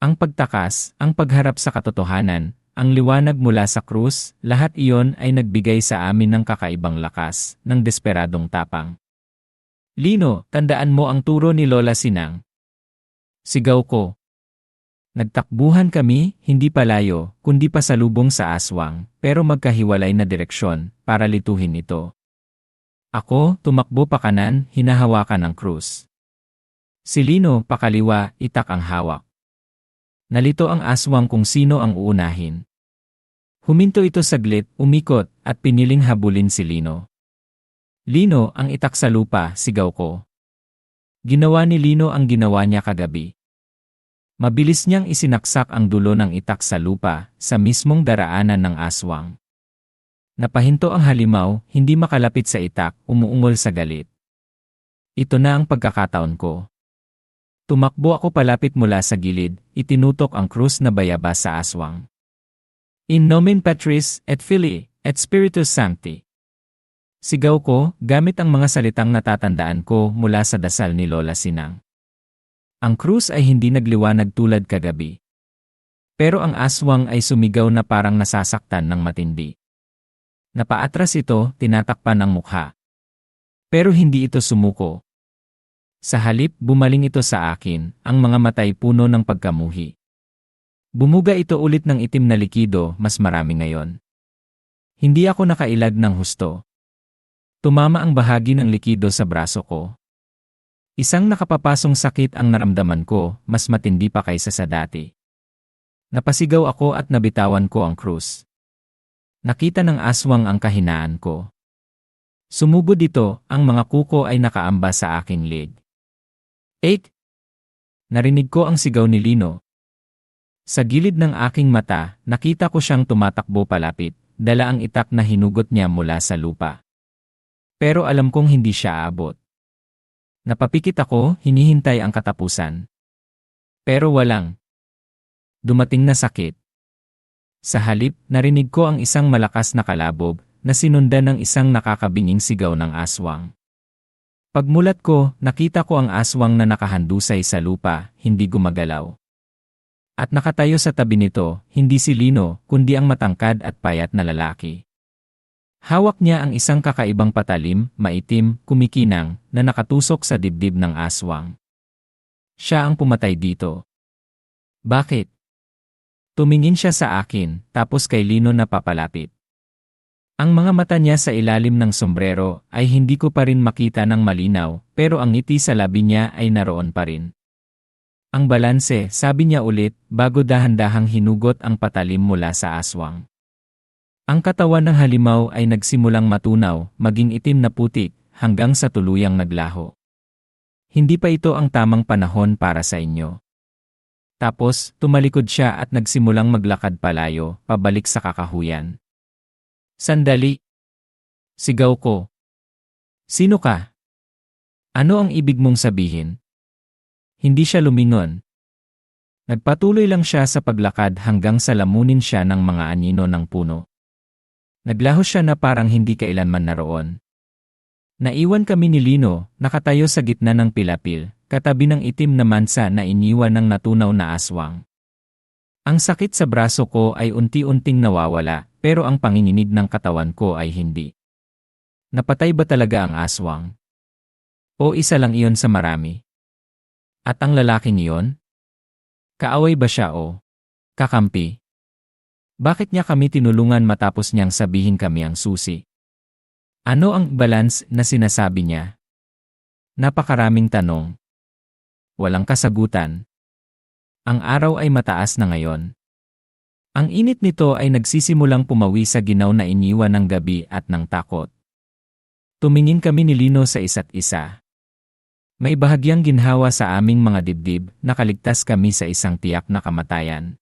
Ang pagtakas, ang pagharap sa katotohanan, ang liwanag mula sa krus, lahat iyon ay nagbigay sa amin ng kakaibang lakas, ng desperadong tapang. Lino, tandaan mo ang turo ni Lola Sinang. Sigaw ko. Nagtakbuhan kami, hindi palayo, kundi pasalubong sa aswang, pero magkahiwalay na direksyon, para lituhin ito. Ako, tumakbo pa kanan, hinahawakan ang krus. Si Lino, pakaliwa, itak ang hawak. Nalito ang aswang kung sino ang uunahin. Huminto ito saglit, umikot, at piniling habulin si Lino. Lino, ang itak sa lupa, sigaw ko. Ginawa ni Lino ang ginawa niya kagabi. Mabilis niyang isinaksak ang dulo ng itak sa lupa, sa mismong daraanan ng aswang. Napahinto ang halimaw, hindi makalapit sa itak, umuungol sa galit. Ito na ang pagkakataon ko. Tumakbo ako palapit mula sa gilid, itinutok ang krus na bayabas sa aswang. In nomen Patris, et Filii, et Spiritus Sancti. Sigaw ko, gamit ang mga salitang natatandaan ko mula sa dasal ni Lola Sinang. Ang krus ay hindi nagliwanag tulad kagabi. Pero ang aswang ay sumigaw na parang nasasaktan ng matindi. Napaatras ito, tinatakpan ang mukha. Pero hindi ito sumuko. Sa halip, bumaling ito sa akin, ang mga matay puno ng pagkamuhi. Bumuga ito ulit ng itim na likido, mas marami ngayon. Hindi ako nakailag ng husto. Tumama ang bahagi ng likido sa braso ko. Isang nakapapasong sakit ang naramdaman ko, mas matindi pa kaysa sa dati. Napasigaw ako at nabitawan ko ang krus. Nakita ng aswang ang kahinaan ko. Sumugod ito, ang mga kuko ay nakaamba sa aking leg. 8. Narinig ko ang sigaw ni Lino. Sa gilid ng aking mata, nakita ko siyang tumatakbo palapit, dala ang itak na hinugot niya mula sa lupa. Pero alam kong hindi siya aabot. Napapikit ako, hinihintay ang katapusan. Pero walang. Dumating na sakit. Sa halip, narinig ko ang isang malakas na kalabog, na sinundan ng isang nakakabinging sigaw ng aswang. Pagmulat ko, nakita ko ang aswang na nakahandusay sa lupa, hindi gumagalaw. At nakatayo sa tabi nito, hindi si Lino, kundi ang matangkad at payat na lalaki. Hawak niya ang isang kakaibang patalim, maitim, kumikinang, na nakatusok sa dibdib ng aswang. Siya ang pumatay dito. Bakit? Tumingin siya sa akin, tapos kay Lino na papalapit. Ang mga mata niya sa ilalim ng sombrero ay hindi ko pa rin makita ng malinaw, pero ang ngiti sa labi niya ay naroon pa rin. Ang balanse, sabi niya ulit, bago dahan-dahang hinugot ang patalim mula sa aswang. Ang katawan ng halimaw ay nagsimulang matunaw, maging itim na putik, hanggang sa tuluyang naglaho. Hindi pa ito ang tamang panahon para sa inyo. Tapos, tumalikod siya at nagsimulang maglakad palayo, pabalik sa kakahuyan. Sandali! Sigaw ko. Sino ka? Ano ang ibig mong sabihin? Hindi siya lumingon. Nagpatuloy lang siya sa paglakad hanggang sa lamunin siya ng mga anino ng puno. Naglaho siya na parang hindi kailanman naroon. Naiwan kami ni Lino, nakatayo sa gitna ng pilapil, katabi ng itim na mansa na iniwan ng natunaw na aswang. Ang sakit sa braso ko ay unti-unting nawawala, pero ang panginginig ng katawan ko ay hindi. Napatay ba talaga ang aswang? O isa lang iyon sa marami? At ang lalaking iyon? Kaaway ba siya o kakampi? Bakit niya kami tinulungan matapos niyang sabihin kami ang susi? Ano ang balance na sinasabi niya? Napakaraming tanong. Walang kasagutan. Ang araw ay mataas na ngayon. Ang init nito ay nagsisimulang pumawi sa ginaw na iniwan ng gabi at ng takot. Tumingin kami ni Lino sa isa't isa. May bahagyang ginhawa sa aming mga dibdib, nakaligtas kami sa isang tiyak na kamatayan.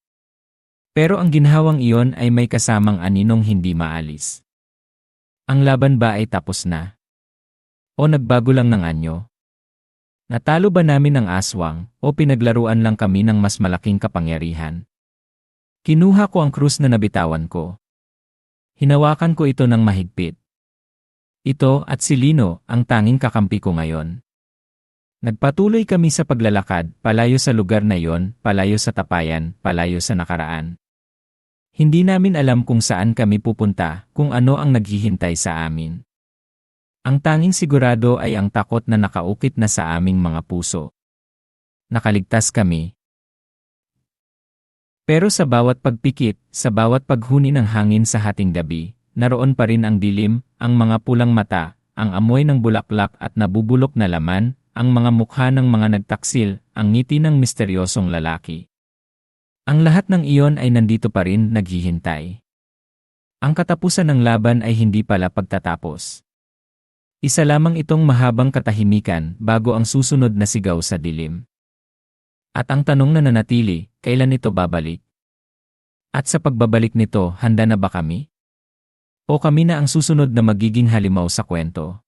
Pero ang ginhawang iyon ay may kasamang aninong hindi maalis. Ang laban ba ay tapos na? O nagbago lang ng anyo? Natalo ba namin ang aswang, o pinaglaruan lang kami ng mas malaking kapangyarihan? Kinuha ko ang krus na nabitawan ko. Hinawakan ko ito ng mahigpit. Ito at si Lino ang tanging kakampi ko ngayon. Nagpatuloy kami sa paglalakad, palayo sa lugar na yon, palayo sa tapayan, palayo sa nakaraan. Hindi namin alam kung saan kami pupunta, kung ano ang naghihintay sa amin. Ang tanging sigurado ay ang takot na nakaukit na sa aming mga puso. Nakaligtas kami. Pero sa bawat pagpikit, sa bawat paghuni ng hangin sa hating gabi, naroon pa rin ang dilim, ang mga pulang mata, ang amoy ng bulaklak at nabubulok na laman, ang mga mukha ng mga nagtaksil, ang ngiti ng misteryosong lalaki. Ang lahat ng iyon ay nandito pa rin naghihintay. Ang katapusan ng laban ay hindi pala pagtatapos. Isa lamang itong mahabang katahimikan bago ang susunod na sigaw sa dilim. At ang tanong na nanatili, kailan ito babalik? At sa pagbabalik nito, handa na ba kami? O kami na ang susunod na magiging halimaw sa kwento?